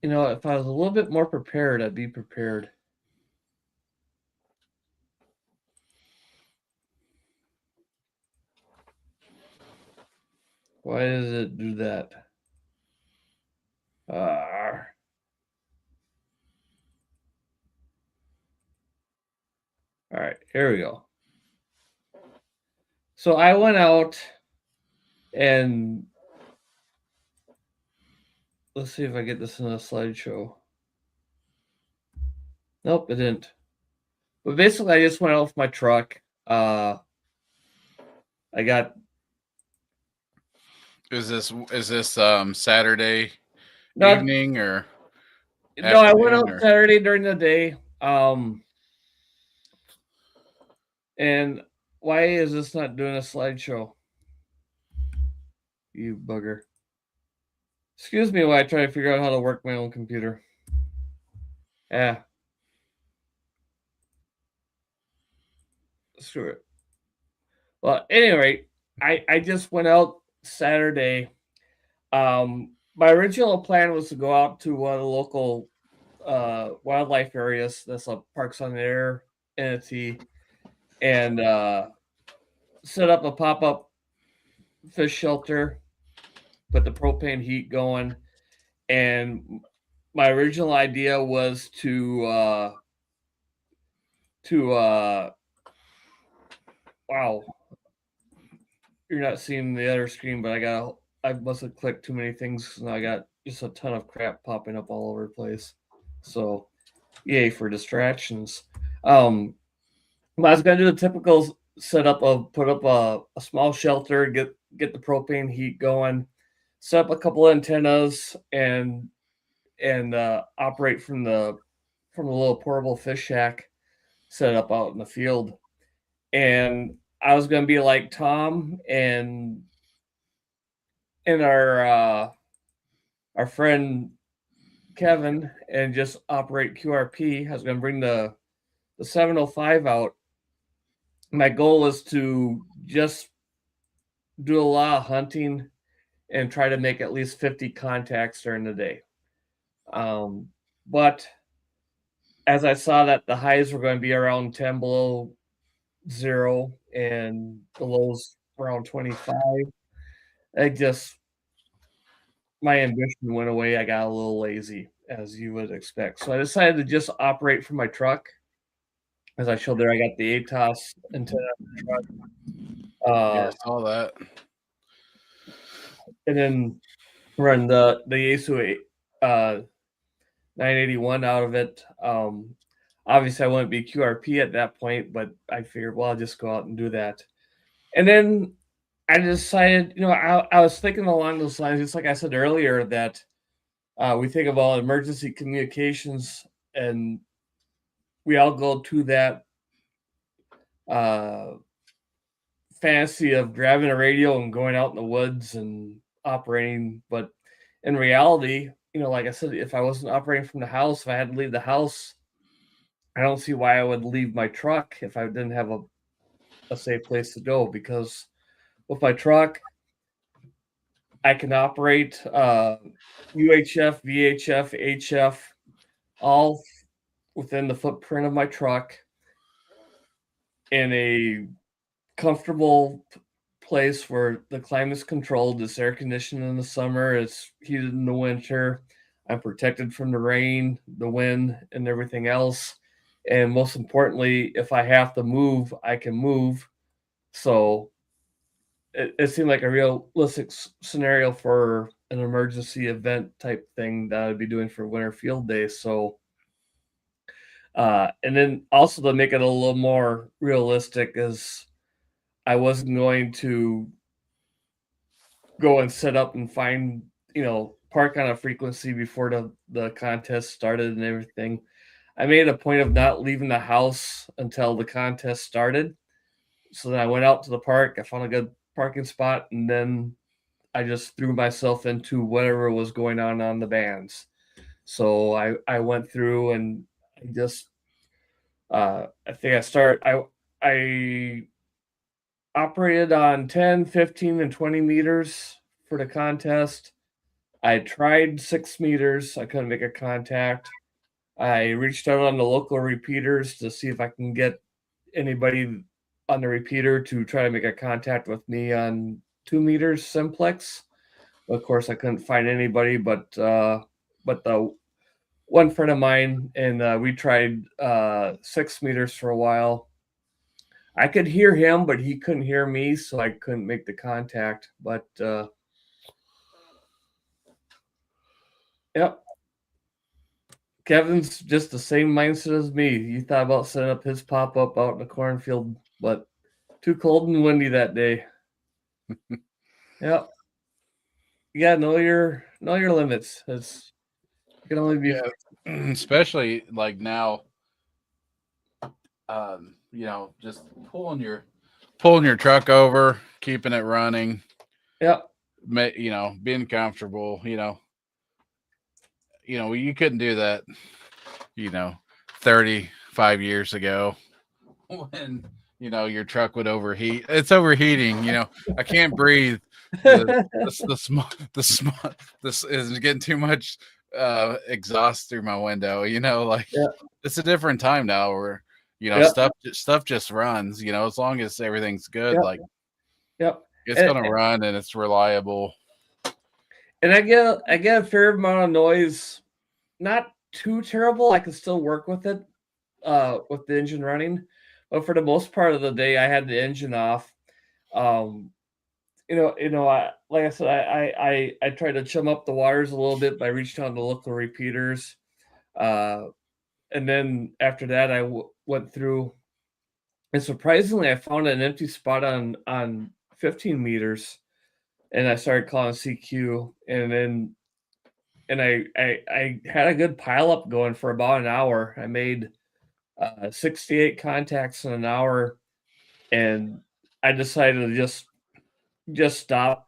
B: If I was a little bit more prepared, I'd be prepared. Why does it do that? All right, here we go. So I went out and let's see if I get this in a slideshow. Nope, it didn't. But basically, I just went out with my truck. I got.
C: Is this Saturday evening or?
B: No, I went out
C: or?
B: Saturday during the day. And why is this not doing a slideshow? You bugger. Excuse me while I try to figure out how to work my own computer. Yeah. Screw it. Well, at any rate, I just went out Saturday. My original plan was to go out to one of the local wildlife areas. That's a Parks on the Air entity, and set up a pop-up fish shelter put the propane heat going, and my original idea was to wow, you're not seeing the other screen, but I must have clicked too many things, and I got just a ton of crap popping up all over the place. So, yay for distractions. I was gonna do the typical setup of put up a small shelter, get the propane heat going, set up a couple of antennas, and operate from the little portable fish shack set up out in the field. And I was gonna be like Tom and our friend Kevin and just operate QRP. I was gonna bring the 705 out. My goal was to just do a lot of hunting and try to make at least 50 contacts during the day. But as I saw that the highs were going to be around 10 below zero and the lows around 25, my ambition went away. I got a little lazy, as you would expect. So I decided to just operate from my truck. As I showed there, I got the ATOS antenna on the truck.
C: Yeah, I saw that.
B: And then run the Yaesu 981 out of it. Obviously, I wouldn't be QRP at that point, but I figured, well, I'll just go out and do that. And then I decided, I was thinking along those lines, just like I said earlier, that we think about emergency communications, and we all go to that fantasy of grabbing a radio and going out in the woods and operating. But in reality, like I said, if I wasn't operating from the house, if I had to leave the house, I don't see why I would leave my truck if I didn't have a safe place to go. Because with my truck, I can operate UHF, VHF, HF, all within the footprint of my truck in a comfortable place where the climate's controlled. It's air conditioned in the summer. It's heated in the winter. I'm protected from the rain, the wind, and everything else. And most importantly, if I have to move, I can move. So it seemed like a realistic scenario for an emergency event type thing that I'd be doing for winter field days. So, and then also to make it a little more realistic is I wasn't going to go and set up and find, park on a frequency before the contest started and everything. I made a point of not leaving the house until the contest started. So then I went out to the park, I found a good parking spot, and then I just threw myself into whatever was going on the bands. So I went through and I just I think I operated on 10, 15, and 20 meters for the contest. I tried 6 meters. I couldn't make a contact. I reached out on the local repeaters to see if I can get anybody on the repeater to try to make a contact with me on 2 meters simplex. Of course, I couldn't find anybody, but the one friend of mine, and we tried 6 meters for a while. I could hear him, but he couldn't hear me, so I couldn't make the contact. But yep, Kevin's just the same mindset as me. He thought about setting up his pop-up out in the cornfield, but too cold and windy that day. Yep. You gotta know your limits. You can only be
C: especially like now. Just pulling your truck over, keeping it running.
B: Yep.
C: Being comfortable. You couldn't do that. 35 years ago when your truck would overheat. It's overheating. I can't breathe. This is getting too much exhaust through my window. It's a different time now where stuff just runs. As long as everything's good,
B: Yep.
C: it's gonna run and it's reliable.
B: And I get a fair amount of noise, not too terrible. I can still work with it, with the engine running, but for the most part of the day, I had the engine off. Um, like I said, I tried to chum up the waters a little bit by reaching on the local repeaters, uh, and then after that, went through, and surprisingly, I found an empty spot on 15 meters, and I started calling CQ, and then I had a good pile up going for about an hour. I made 68 contacts in an hour, and I decided to just stop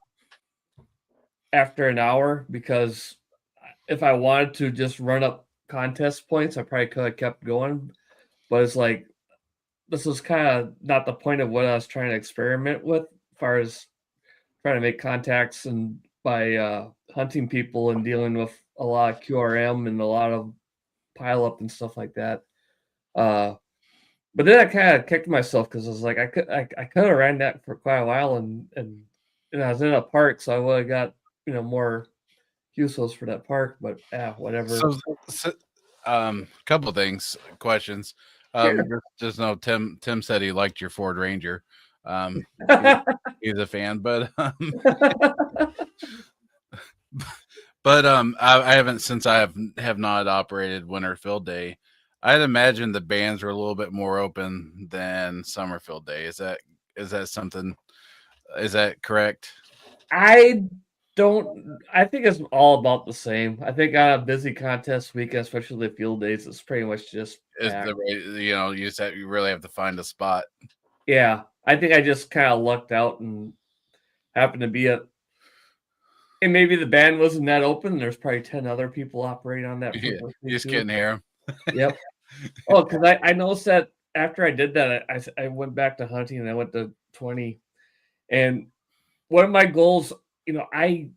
B: after an hour because if I wanted to just run up contest points, I probably could have kept going. But it's like this was kind of not the point of what I was trying to experiment with, as far as trying to make contacts and by hunting people and dealing with a lot of QRM and a lot of pile up and stuff like that. But then I kind of kicked myself because I was like, I could have ran that for quite a while, and I was in a park, so I would have got more USOs for that park. But whatever.
C: So, couple things, questions.
B: Sure.
C: Just know Tim said he liked your Ford Ranger. He's a fan, but I haven't, since I have not operated Winter Field Day. I'd imagine the bands were a little bit more open than Summer Field Day. Is that something? Is that correct?
B: I think it's all about the same. I think on a busy contest weekend, especially the field days, it's pretty much just
C: Is
B: packed.
C: you really have to find a spot.
B: Yeah, I think I just kind of lucked out and happened to be and maybe the band wasn't that open. There's probably 10 other people operating on that
C: Yeah,
B: frequency
C: you just
B: too.
C: couldn't hear him.
B: Yep. Oh, because I noticed that after I did that, I went back to hunting and I went to 20. And one of my goals, I'm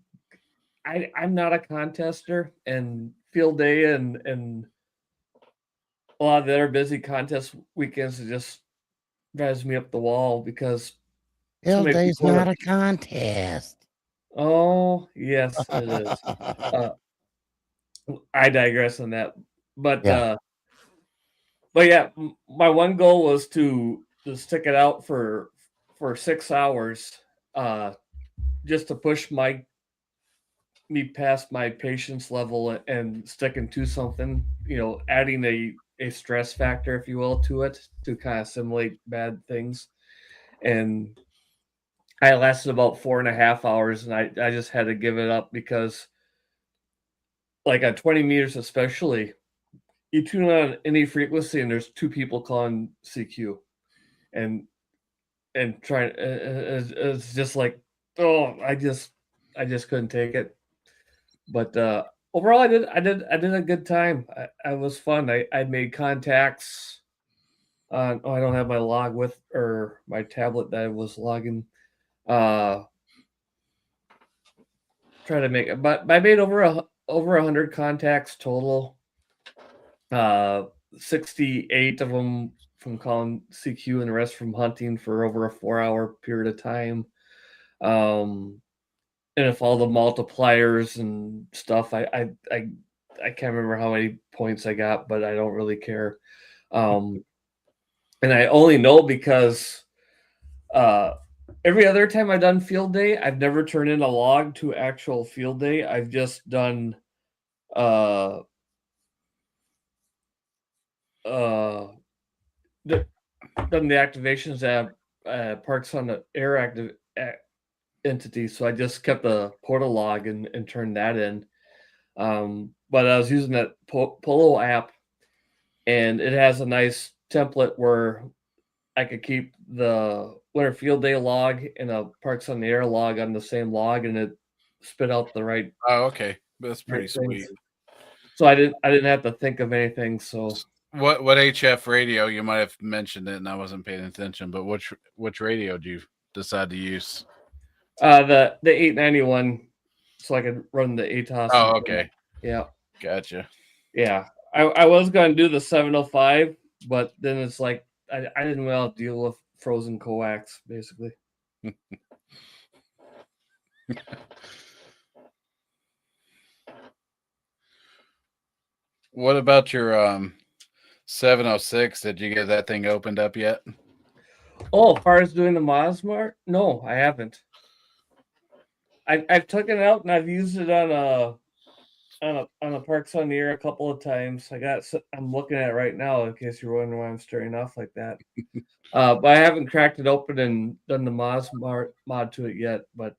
B: not a contester, and field day and a lot of the other busy contest weekends, it just drives me up the wall because so
A: Field
B: many
A: day's
B: people
A: not a contest.
B: oh yes, it is. I digress on that. But
A: Yeah.
B: yeah, my one goal was to stick it out for 6 hours, just to push me past my patience level and sticking to something, adding a stress factor, if you will, to it to kind of simulate bad things. And I lasted about 4.5 hours, and I just had to give it up because, like at 20 meters, especially, you tune on any frequency, and there's two people calling CQ, and trying. It's just like, oh, I just couldn't take it. But overall, I did a good time. I was fun. I made contacts. I don't have my log with or my tablet that I was logging. Uh, try to make it, but I made over 100 contacts total. 68 of them from calling CQ and the rest from hunting for over a 4-hour period of time. And if all the multipliers and stuff, I can't remember how many points I got, but I don't really care. And I only know because every other time I've done field day, I've never turned in a log to actual field day. I've just done uh done the activations at Parks on the Air active entity. So I just kept the portal log and turned that in. But I was using that Polo app, and it has a nice template where I could keep the Winter Field Day log and a Parks on the Air log on the same log, and it spit out the right
C: Oh, okay, that's pretty
B: things.
C: sweet.
B: So I didn't have to think of anything. So
C: What HF radio? You might have mentioned it, and I wasn't paying attention. But which radio do you decide to use?
B: the 891, so I could run the ATOS.
C: Oh, okay.
B: Yeah.
C: Gotcha.
B: Yeah. I was going to do the 705, but then it's like I didn't want to deal with frozen coax, basically.
C: What about your 706? Did you get that thing opened up yet?
B: Oh, as far as doing the Mosmart, no, I haven't. I've taken it out and I've used it on a Parks on the Air a couple of times. I'm looking at it right now in case you're wondering why I'm staring off like that. But I haven't cracked it open and done the Mosmart mod to it yet. But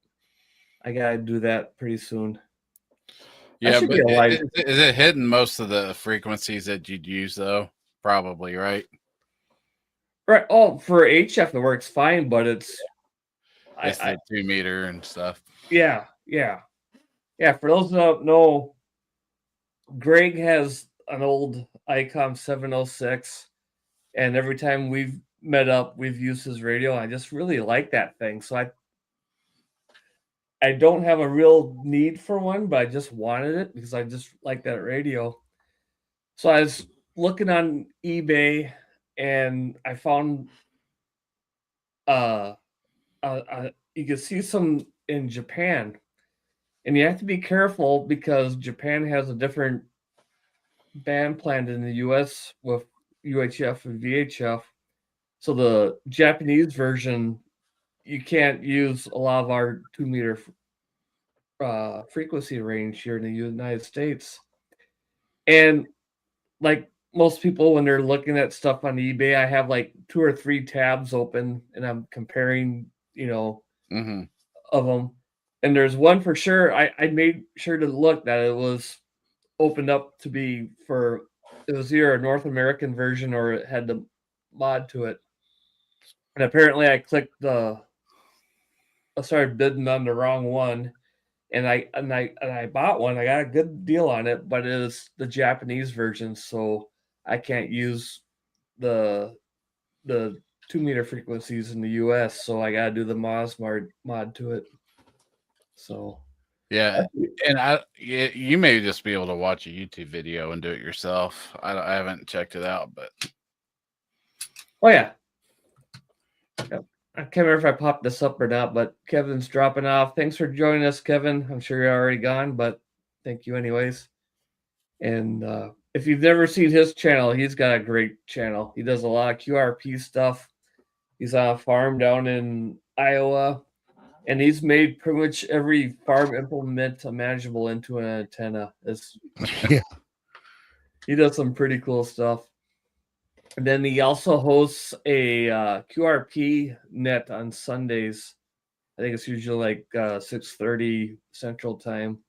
B: I gotta do that pretty soon.
C: Yeah,
B: should
C: but
B: be a light.
C: is it hitting most of the frequencies that you'd use though? Probably, right?
B: Right. Oh, for HF it works fine, but it's
C: The 2 meter and stuff.
B: yeah. For those that don't know, Greg has an old ICOM 706, and every time we've met up, we've used his radio. I just really like that thing. So I don't have a real need for one, but I just wanted it because I just like that radio. So I was looking on eBay and I found you can see some in Japan. And you have to be careful because Japan has a different band plan in the US with UHF and VHF. So the Japanese version, you can't use a lot of our 2 meter frequency range here in the United States. And like most people, when they're looking at stuff on eBay, I have like 2 or 3 tabs open and I'm comparing,
C: Mm-hmm.
B: of them. And there's one for sure. I made sure to look that it was opened up to be for, it was either a North American version or it had the mod to it. And apparently I started bidding on the wrong one. And I bought one. I got a good deal on it, but it is the Japanese version, so I can't use the 2 meter frequencies in the US, so I gotta do the Mosmart mod to it. So
C: Yeah, and you may just be able to watch a YouTube video and do it yourself. I haven't checked it out, but
B: oh yeah. Yep. I can't remember if I popped this up or not, but Kevin's dropping off. Thanks for joining us, Kevin. I'm sure you're already gone, but thank you anyways. And if you've never seen his channel, he's got a great channel. He does a lot of QRP stuff. He's on a farm down in Iowa, and he's made pretty much every farm implement imaginable into an antenna.
A: Yeah.
B: He does some pretty cool stuff. And then he also hosts a QRP net on Sundays. I think it's usually like 6:30 Central Time.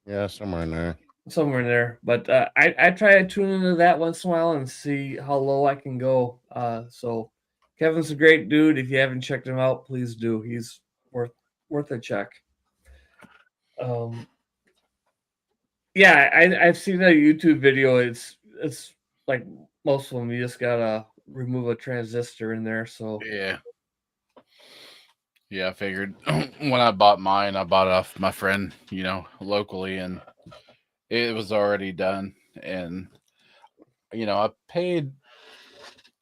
A: Yeah, somewhere in there.
B: Somewhere in there. But I try to tune into that once in a while and see how low I can go. So Kevin's a great dude. If you haven't checked him out, please do. He's worth a check. Yeah, I've seen a YouTube video. It's like most of them. You just gotta remove a transistor in there. So
C: yeah, I figured when I bought mine, I bought it off my friend, locally, and it was already done. And I paid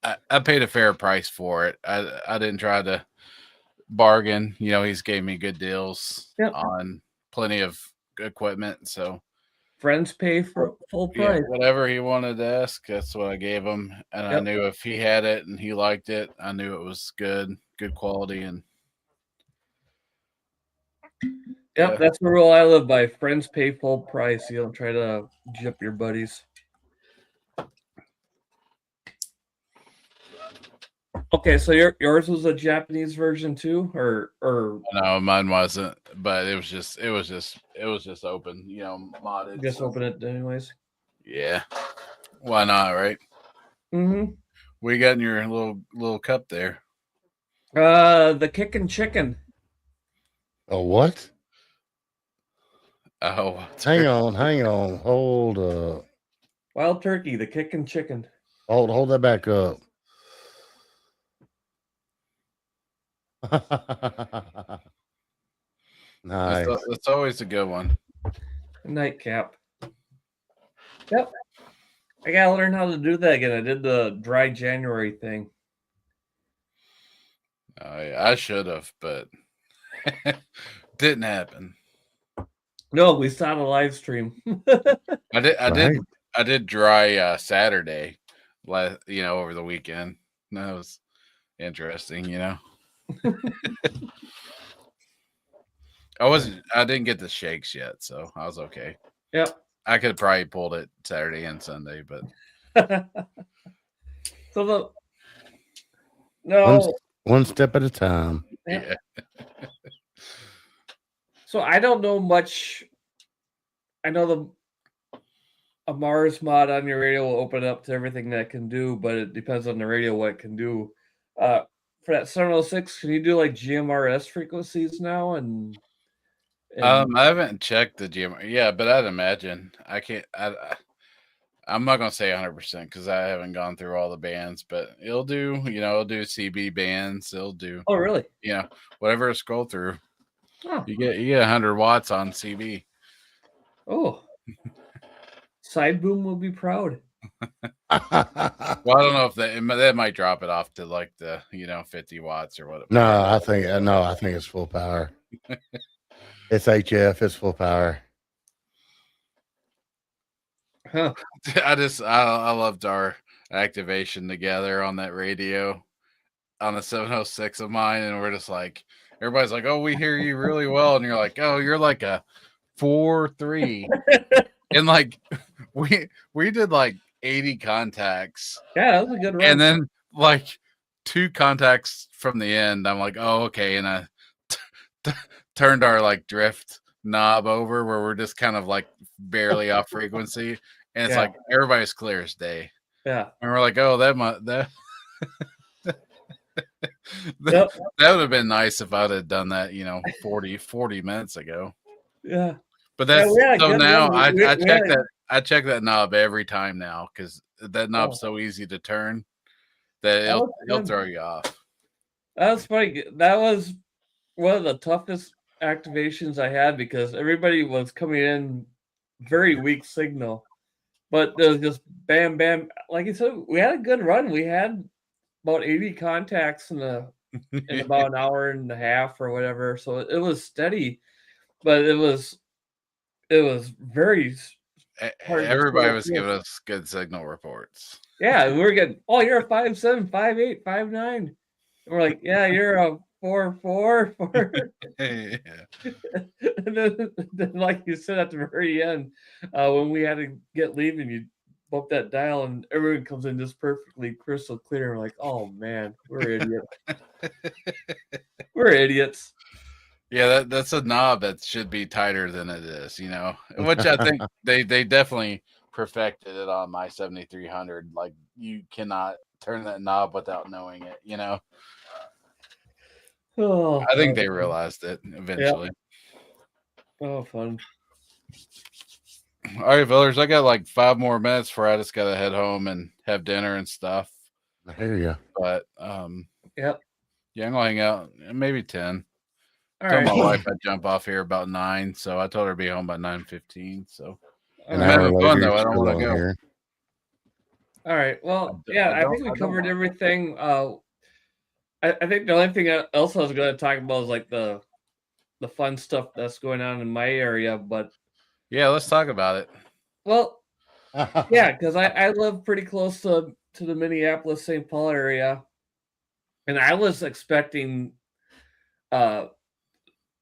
C: a fair price for it. I didn't try to bargain. He's gave me good deals on plenty of equipment. So
B: friends pay for full price.
C: Whatever he wanted to ask, that's what I gave him. And I knew if he had it and he liked it, I knew it was good quality. And
B: that's the rule I live by. Friends pay full price. You don't try to gyp your buddies. Okay, so yours was a Japanese version too, or
C: no, mine wasn't. But it was just open, modded.
B: Just open it anyways.
C: Yeah, why not, right?
B: Mm-hmm.
C: What you got in your little cup there?
B: The kickin' chicken.
A: Oh, what?
C: Oh,
A: hang on, hold up.
B: Wild turkey, the kickin' chicken.
A: Hold that back up. Nice.
C: That's always a good one.
B: Nightcap. Yep. I gotta learn how to do that again. I did the dry January thing.
C: I should have, but didn't happen.
B: No, we saw the live stream.
C: I did dry Saturday, over the weekend. That was interesting, I didn't get the shakes yet, so I was okay.
B: Yep.
C: I could have probably pulled it Saturday and Sunday, but
B: So no.
A: One step at a time.
C: yeah.
B: So I don't know much. I know a Mars mod on your radio will open up to everything that it can do, but it depends on the radio what it can do. For that 706, can you do like GMRS frequencies now? And
C: I haven't checked the GMRS. Yeah, but I'd imagine I can't. I'm not gonna say 100% because I haven't gone through all the bands, but it'll do. It'll do CB bands. It'll do.
B: Oh, really?
C: Whatever to scroll through.
B: Oh.
C: You get 100 watts on CB.
B: Oh. Side boom will be proud.
C: Well, I don't know if that might drop it off to like the 50 watts or whatever.
A: No, I think it's full power. It's HF. It's full power.
B: Huh.
C: I loved our activation together on that radio on the 706 of mine, and we're just like, everybody's like, "Oh, we hear you really well," and you're like, "Oh, you're like a 4-3," and like we did like 80 contacts.
B: Yeah, that was a good run.
C: And then like 2 contacts from the end, I'm like, "Oh, okay," and I turned our like drift knob over where we're just kind of like barely off frequency, and it's like everybody's clear as day.
B: Yeah,
C: and we're like, "Oh, that that would have been nice if I'd have done that 40 minutes ago."
B: Yeah,
C: but that's so now I check that knob every time now because that knob's so easy to turn that it'll throw you off.
B: That was funny. That was one of the toughest activations I had because everybody was coming in very weak signal, but there was just bam, bam. Like you said, we had a good run. We had about 80 contacts in about an hour and a half or whatever. So it was steady, but it was very hard.
C: Everybody was giving us good signal reports.
B: Yeah, we were getting, "Oh, you're a 5.7, 5.8, 5.9." And we're like, "Yeah, you're a 4.4, 4."
C: Yeah.
B: And then, like you said at the very end, when we had to get leaving, you bump that dial and everyone comes in just perfectly crystal clear. We're like, "Oh man, we're idiots." We're idiots.
C: Yeah, that's a knob that should be tighter than it is, which I think they definitely perfected it on my 7300. Like you cannot turn that knob without knowing it,
B: Oh,
C: I think they realized it eventually.
B: Yeah. Oh, fun.
C: All right, fellas, I got like 5 more minutes before I just gotta head home and have dinner and stuff.
A: I hear you.
C: But
B: Yep.
C: Yeah, I'm gonna hang out maybe 10.
B: All
C: Told
B: right.
C: my wife I'd jump off here about 9, so I told her to be home by 9:15. So
A: An
C: I'm
A: hour
C: having
A: later,
C: fun though.
A: you're
C: I don't
A: still
C: want to
A: on
C: go.
A: here.
B: All right. Well, yeah, I think we covered everything. I think the only thing else I was going to talk about is like the fun stuff that's going on in my area. But
C: yeah, let's talk about it.
B: Well, yeah, because I live pretty close to the Minneapolis, St. Paul area, and I was expecting.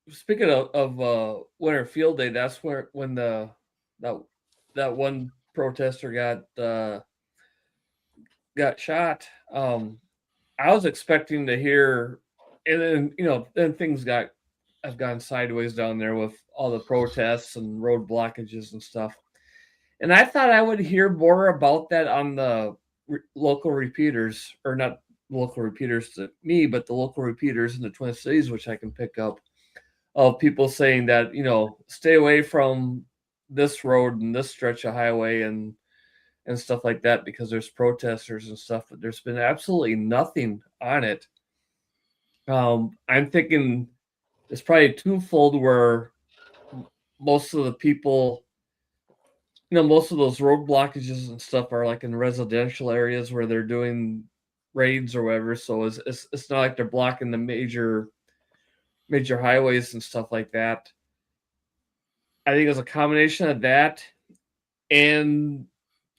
B: Speaking of Winter Field Day, that's when that one protester got shot. I was expecting to hear, and then then things have gone sideways down there with all the protests and road blockages and stuff. And I thought I would hear more about that on the local repeaters, or not local repeaters to me, but the local repeaters in the Twin Cities, which I can pick up, of people saying that, stay away from this road and this stretch of highway and stuff like that because there's protesters and stuff, but there's been absolutely nothing on it. I'm thinking it's probably twofold where most of the people, most of those road blockages and stuff are like in residential areas where they're doing raids or whatever. So it's not like they're blocking the major highways and stuff like that. I think it's a combination of that and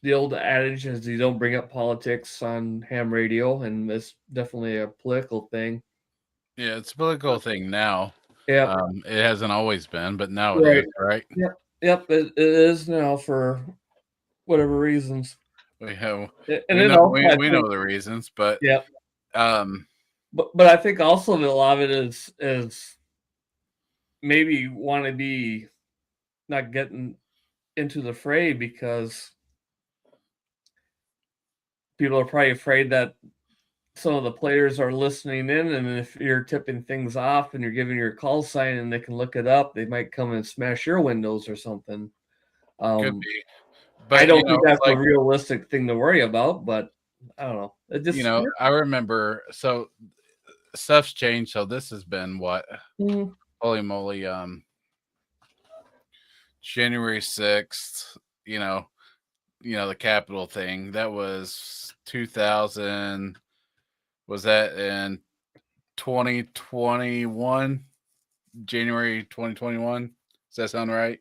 B: the old adage is you don't bring up politics on ham radio, and it's definitely a political thing.
C: Yeah, it's a political thing now.
B: Yep.
C: It hasn't always been, but now it
B: Right.
C: is, right?
B: Yep. It is now for whatever reasons.
C: We have
B: And then also, I
C: we
B: think,
C: know the reasons, but
B: yep.
C: um,
B: But I think also that a lot of it is maybe want to be not getting into the fray because people are probably afraid that some of the players are listening in, and if you're tipping things off and you're giving your call sign and they can look it up, they might come and smash your windows or something.
C: could be.
B: I
C: But
B: don't think that's a
C: like,
B: realistic thing to worry about, but I don't know. It just
C: I remember, so stuff's changed. So this has been what?
B: Mhm.
C: Holy moly! January 6th. The Capitol thing. That was 2000. Was that in 2021? January 2021? Does that sound right?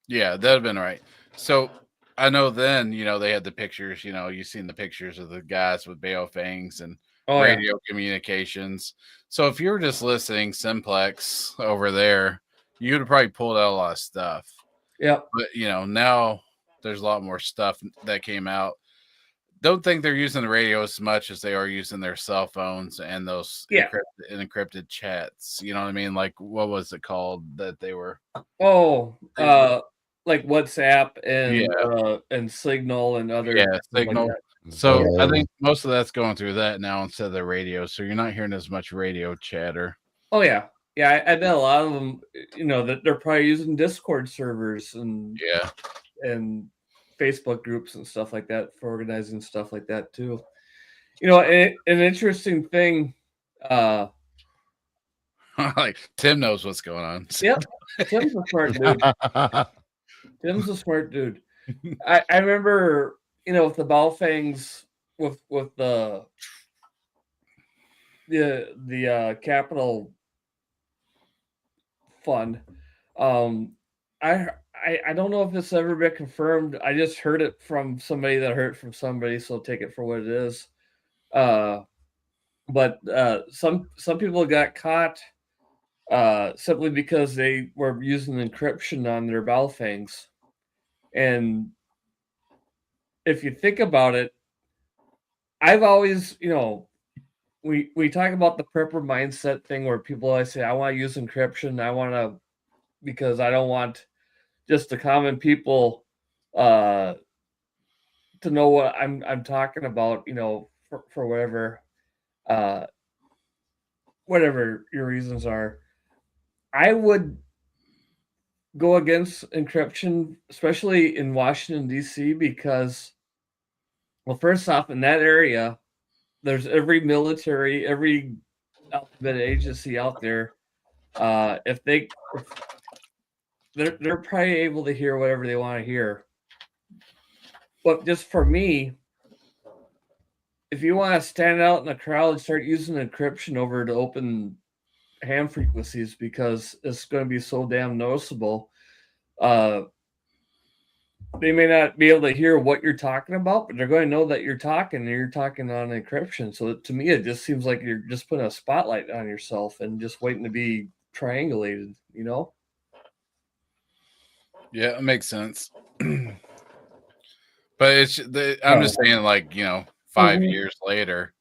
C: Yeah, that'd have been right. So I know then, they had the pictures, you've seen the pictures of the guys with bayo fangs and
B: Oh, yeah.
C: radio communications. So if you were just listening simplex over there, you would have probably pulled out a lot of stuff.
B: Yep.
C: But now there's a lot more stuff that came out. Don't think they're using the radio as much as they are using their cell phones and those
B: Yeah.
C: encrypted chats. You know what I mean? Like, what was it called that they were?
B: Oh, like WhatsApp and Signal and other stuff
C: Signal.
B: like that.
C: So I
A: Hello.
C: think most of that's going through that now instead of the radio. So you're not hearing as much radio chatter.
B: Oh yeah, yeah. I bet a lot of them, that they're probably using Discord servers and Facebook groups and stuff like that for organizing stuff like that too. An interesting thing.
C: Like Tim knows what's going on.
B: Yep, Tim's a smart dude. Tim's a smart dude. I remember, with the Balfangs, with the capital fund. I don't know if it's ever been confirmed. I just heard it from somebody that heard it from somebody, so take it for what it is. But some people got caught simply because they were using encryption on their Balfangs. And if you think about it, I've always, we talk about the prepper mindset thing where people always say, I want to use encryption. I want to, because I don't want just the common people to know what I'm talking about, for whatever your reasons are. I would go against encryption, especially in Washington, D.C., because, well, first off, in that area, there's every military, every alphabet agency out there. If they're probably able to hear whatever they want to hear. But just for me, if you want to stand out in the crowd and start using encryption over to open ham frequencies because it's going to be so damn noticeable, they may not be able to hear what you're talking about, but they're going to know that you're talking and you're talking on encryption. So to me, it just seems like you're just putting a spotlight on yourself and just waiting to be triangulated,
C: Yeah, it makes sense. But I'm just saying, like, 5 years later,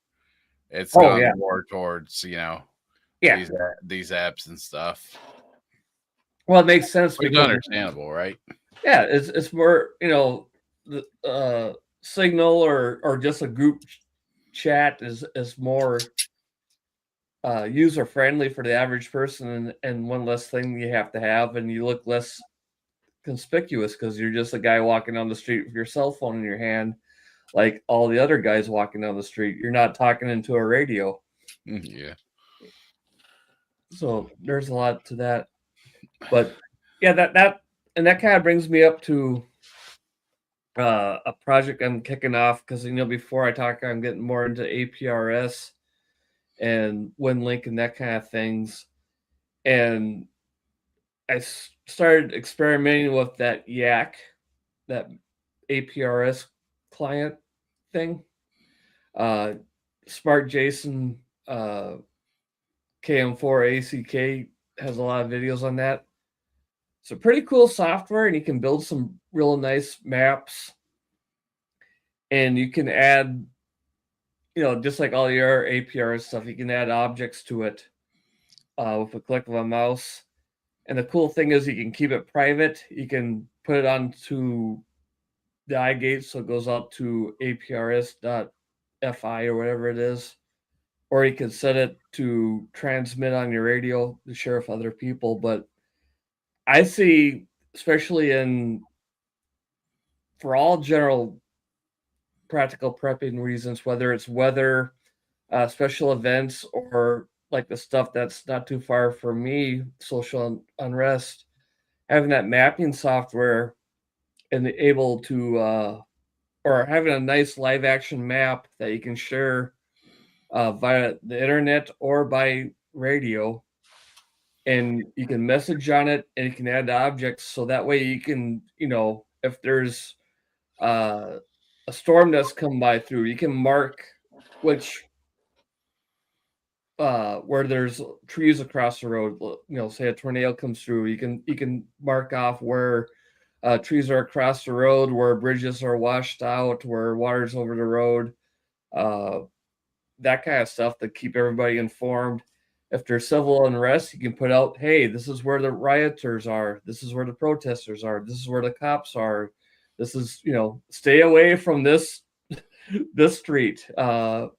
C: it's gone more towards, these apps and stuff.
B: Well, it makes sense
C: because it's understandable, right?
B: Yeah, it's more, the Signal or just a group chat is more user friendly for the average person, and one less thing you have to have, and you look less conspicuous because you're just a guy walking down the street with your cell phone in your hand, like all the other guys walking down the street. You're not talking into a radio.
C: Yeah.
B: So there's a lot to that, but yeah, that kind of brings me up to a project I'm kicking off because before I talk, I'm getting more into APRS and WinLink and that kind of things, and started experimenting with that Yak, that APRS client thing. Smart Jason KM4 ACK has a lot of videos on that. It's a pretty cool software, and you can build some real nice maps. And you can add, just like all your APR stuff, you can add objects to it with a click of a mouse. And the cool thing is you can keep it private. You can put it onto the iGate, so it goes out to aprs.fi or whatever it is. Or you can set it to transmit on your radio to share with other people. But I see, especially for all general practical prepping reasons, whether it's weather, special events, or like the stuff that's not too far from me, social unrest, having that mapping software and able to, or having a nice live action map that you can share via the internet or by radio, and you can message on it and you can add objects, so that way you can, if there's a storm that's come by through, you can mark which where there's trees across the road, say a tornado comes through, you can mark off where trees are across the road, where bridges are washed out, where water's over the road, that kind of stuff to keep everybody informed. If there's civil unrest, you can put out, hey, this is where the rioters are, this is where the protesters are, this is where the cops are, this is, stay away from this street, and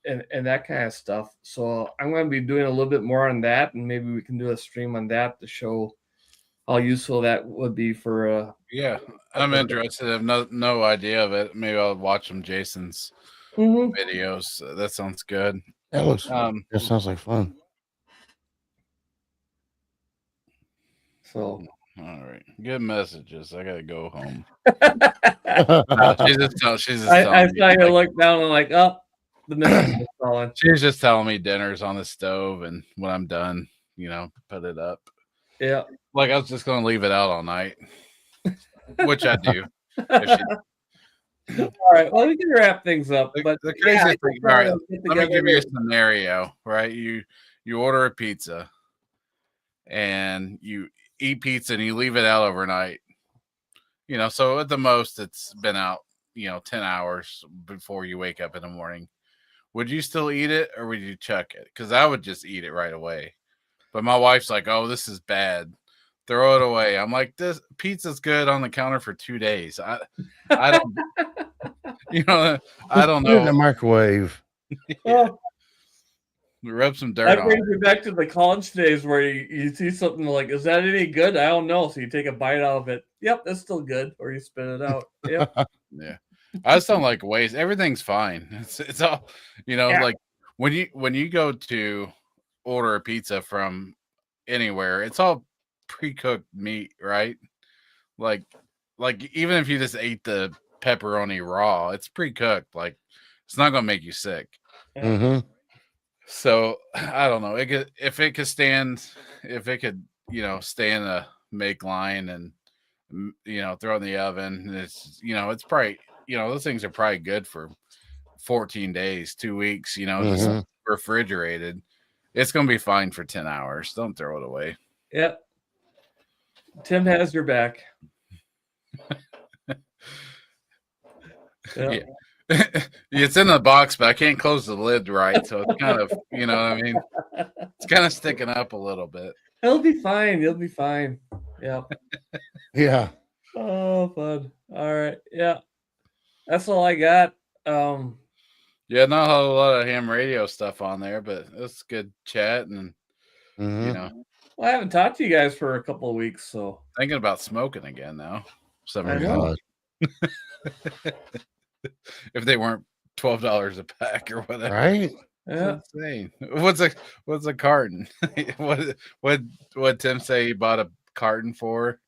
B: that kind of stuff. So I'm going to be doing a little bit more on that, and maybe we can do a stream on that to show how useful that would be for
C: Yeah, I'm interested. I have no idea of it. Maybe I'll watch some Jason's
B: Mhm.
C: videos. That sounds good.
A: That looks. That sounds like fun.
B: So
C: All right, good messages. I gotta go home.
A: No,
C: She's just telling
B: I
C: me,
B: saw you
C: like,
B: look down and like, oh, the message is calling.
C: she's just telling me dinner's on the stove, and when I'm done, put it up.
B: Yeah.
C: Like I was just gonna leave it out all night, which I do. If she,
B: All right. Well, we can wrap things up. But
C: the craziest thing. All right, let me give you a
B: together.
C: scenario. Right, you order a pizza, and you eat pizza, and you leave it out overnight. So at the most, it's been out, 10 hours before you wake up in the morning. Would you still eat it, or would you chuck it? Because I would just eat it right away. But my wife's like, "Oh, this is bad. Throw it away." I'm like, "This pizza's good on the counter for 2 days. I don't, I don't
A: put it in the
C: know.
A: microwave.
B: Well,
C: Rub some dirt
B: that
C: on
B: brings
C: it."
B: me back to the college days where you see something like, is that any good? I don't know. So you take a bite out of it. Yep, that's still good. Or you spit it out. Yep.
C: Yeah, I just don't like waste. Everything's fine. It's all,
B: Yeah.
C: like when you go to order a pizza from anywhere, it's all pre-cooked meat, right? Like even if you just ate the pepperoni raw, it's pre-cooked. Like it's not gonna make you sick.
A: Mm-hmm.
C: So I don't know. If it could stand stay in a make line and throw it in the oven. It's probably those things are probably good for 14 days, 2 weeks. Just
A: Mhm.
C: refrigerated. It's gonna be fine for 10 hours. Don't throw it away.
B: Yep. Tim has your back.
C: Yeah. It's in the box, but I can't close the lid right, so it's kind of what I mean. It's kind of sticking up a little bit.
B: He'll be fine. You'll be fine. Yep.
A: Yeah.
B: Oh, fun. All right. Yeah. That's all I got.
C: Yeah, not a lot of ham radio stuff on there, but it's good chat and
A: Mhm.
B: Well, I haven't talked to you guys for a couple of weeks, so
C: thinking about smoking again now. Some
B: I
C: reason.
B: know.
A: God.
C: If they weren't $12 a pack or whatever.
A: Right?
B: Yeah.
C: It's insane. What's a carton? what Tim say he bought a carton for?
B: It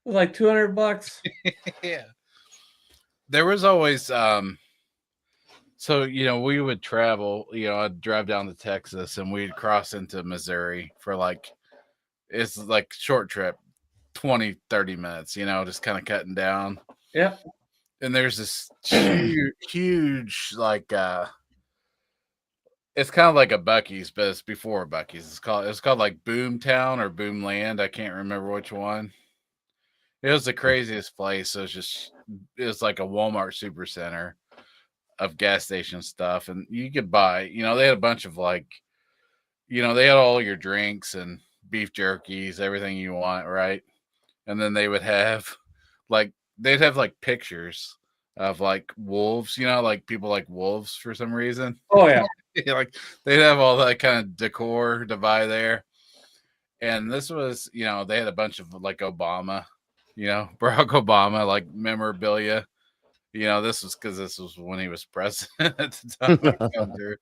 B: was like $200.
C: Yeah. There was always so we would travel, I'd drive down to Texas and we'd cross into Missouri for like it's like short trip, 20, 30 minutes, you know, just kind of cutting down.
B: Yep.
C: And there's this huge like it's kind of like a Bucky's, but it's before Bucky's. It's called like Boomtown or Boomland. I can't remember which one. It was the craziest place. It was like a Walmart supercenter of gas station stuff, and you could buy. You know, they had a bunch of like, you know, they had all your drinks and beef jerkies, everything you want, right? And then they would have like they'd have like pictures of like wolves. You know, like people like wolves for some reason.
B: Oh yeah.
C: Like they'd have all that kind of decor to buy there. And this was, you know, they had a bunch of like Obama, you know, Barack Obama, like memorabilia. You know, this was when he was president at the time.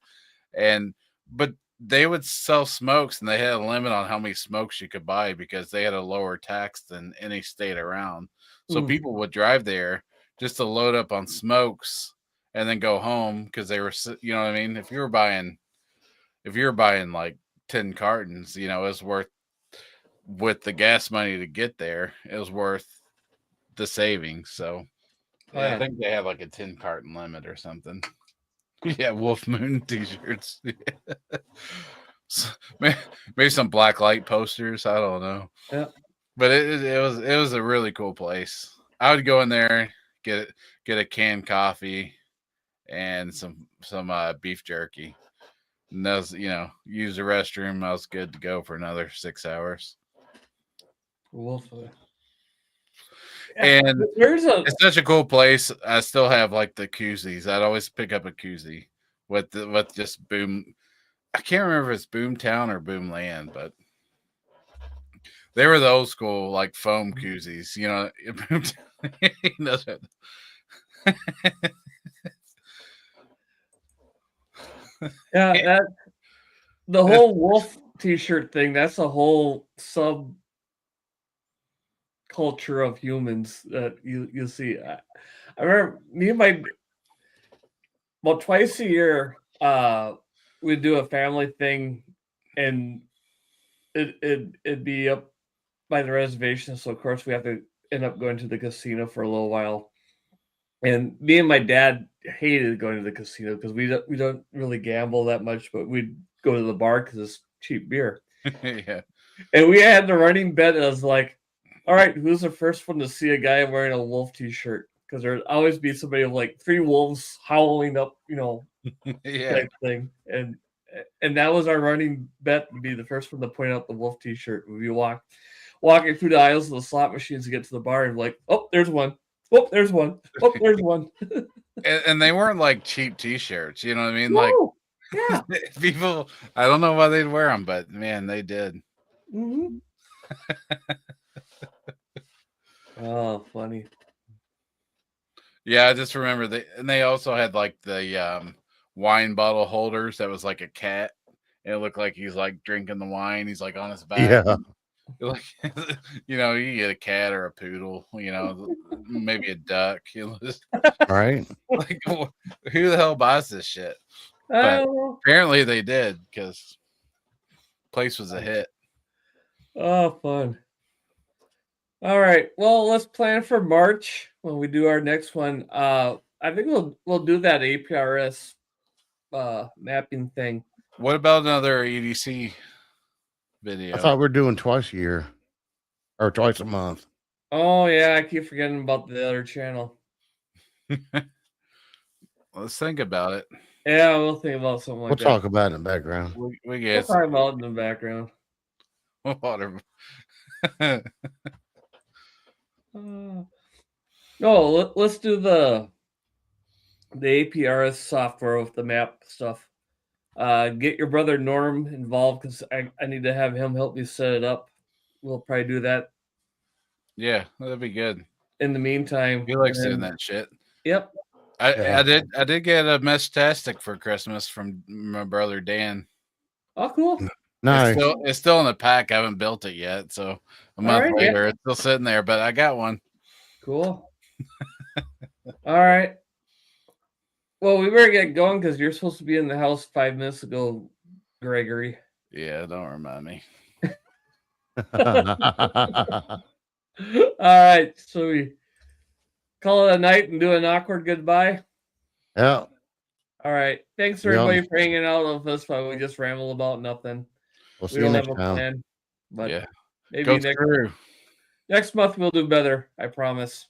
C: And but they would sell smokes, and they had a limit on how many smokes you could buy because they had a lower tax than any state around. So people would drive there just to load up on smokes and then go home because they were, you know what I mean? If you were buying like 10 cartons, you know, it was worth, with the gas money to get there, it was worth the savings. So yeah, I think they had like a 10 carton limit or something. Yeah, Wolf Moon t-shirts. So, maybe some black light posters. I don't know.
B: Yeah.
C: But it was a really cool place. I would go in there, get a canned coffee and some beef jerky. And that was, you know, use the restroom. I was good to go for another 6 hours.
B: Wolf.
C: And it's such a cool place. I still have like the koozies. I'd always pick up a koozie with just Boom. I can't remember if it's Boomtown or Boomland, but they were the old school like foam koozies. You know,
B: yeah, the whole wolf t-shirt thing, that's a whole sub culture of humans that you see. I remember me and about twice a year, we'd do a family thing, and it'd be up by the reservation. So of course we have to end up going to the casino for a little while. And me and my dad hated going to the casino because we don't really gamble that much, but we'd go to the bar because it's cheap beer.
C: Yeah.
B: And we had the running bet. It was like, all right, who's the first one to see a guy wearing a wolf t-shirt? Because there'd always be somebody with like 3 wolves howling up, you know,
C: Yeah.
B: type thing. And that was our running bet, to be the first one to point out the wolf t-shirt. When we walking through the aisles of the slot machines to get to the bar, and like, oh, there's one. Oh, there's one. Oh, there's one.
C: And they weren't like cheap t-shirts, you know what I mean?
B: No,
C: Like,
B: yeah.
C: people, I don't know why they'd wear them, but man, they did.
B: Mm-hmm. Oh, funny.
C: Yeah, I just remember they also had like the wine bottle holders that was like a cat. And it looked like he's like drinking the wine. He's like on his back.
A: Yeah.
C: Like, you know, you get a cat or a poodle, you know, maybe a duck. You know, just,
A: Right.
C: like, who the hell buys this shit? But apparently they did, because place was a hit.
B: Oh, fun. All right. Well, let's plan for March when we do our next one. I think we'll do that APRS mapping thing.
C: What about another EDC video?
A: I thought we were doing twice a year or twice a month.
B: Oh yeah, I keep forgetting about the other channel.
C: Let's think about it.
B: Yeah, we'll think about something like
A: We'll
B: that.
A: talk about it in the background.
C: We
B: We'll
C: get
B: talk about it in the background.
C: whatever.
B: No, let's do the APRS software with the map stuff. Get your brother Norm involved, because I need to have him help me set it up. We'll probably do that.
C: Yeah, that'd be good.
B: In the meantime,
C: He likes doing that shit.
B: Yep.
C: I did get a Meshtastic for Christmas from my brother Dan.
B: Oh, cool.
A: Nice.
C: It's still in the pack. I haven't built it yet, so a month later, it's still sitting there. But I got one.
B: Cool. All right. Well, we better get going because you're supposed to be in the house 5 minutes ago, Gregory.
C: Yeah, don't remind me.
B: All right, so we call it a night and do an awkward goodbye.
A: Yeah.
B: All right, thanks
A: Yeah.
B: everybody for hanging out with us while we just ramble about nothing.
A: We'll
B: We
A: see you
B: don't
A: next
B: have a
A: time.
B: plan, but
C: Yeah.
B: maybe
C: Go
B: next
C: through.
B: month we'll do better. I promise.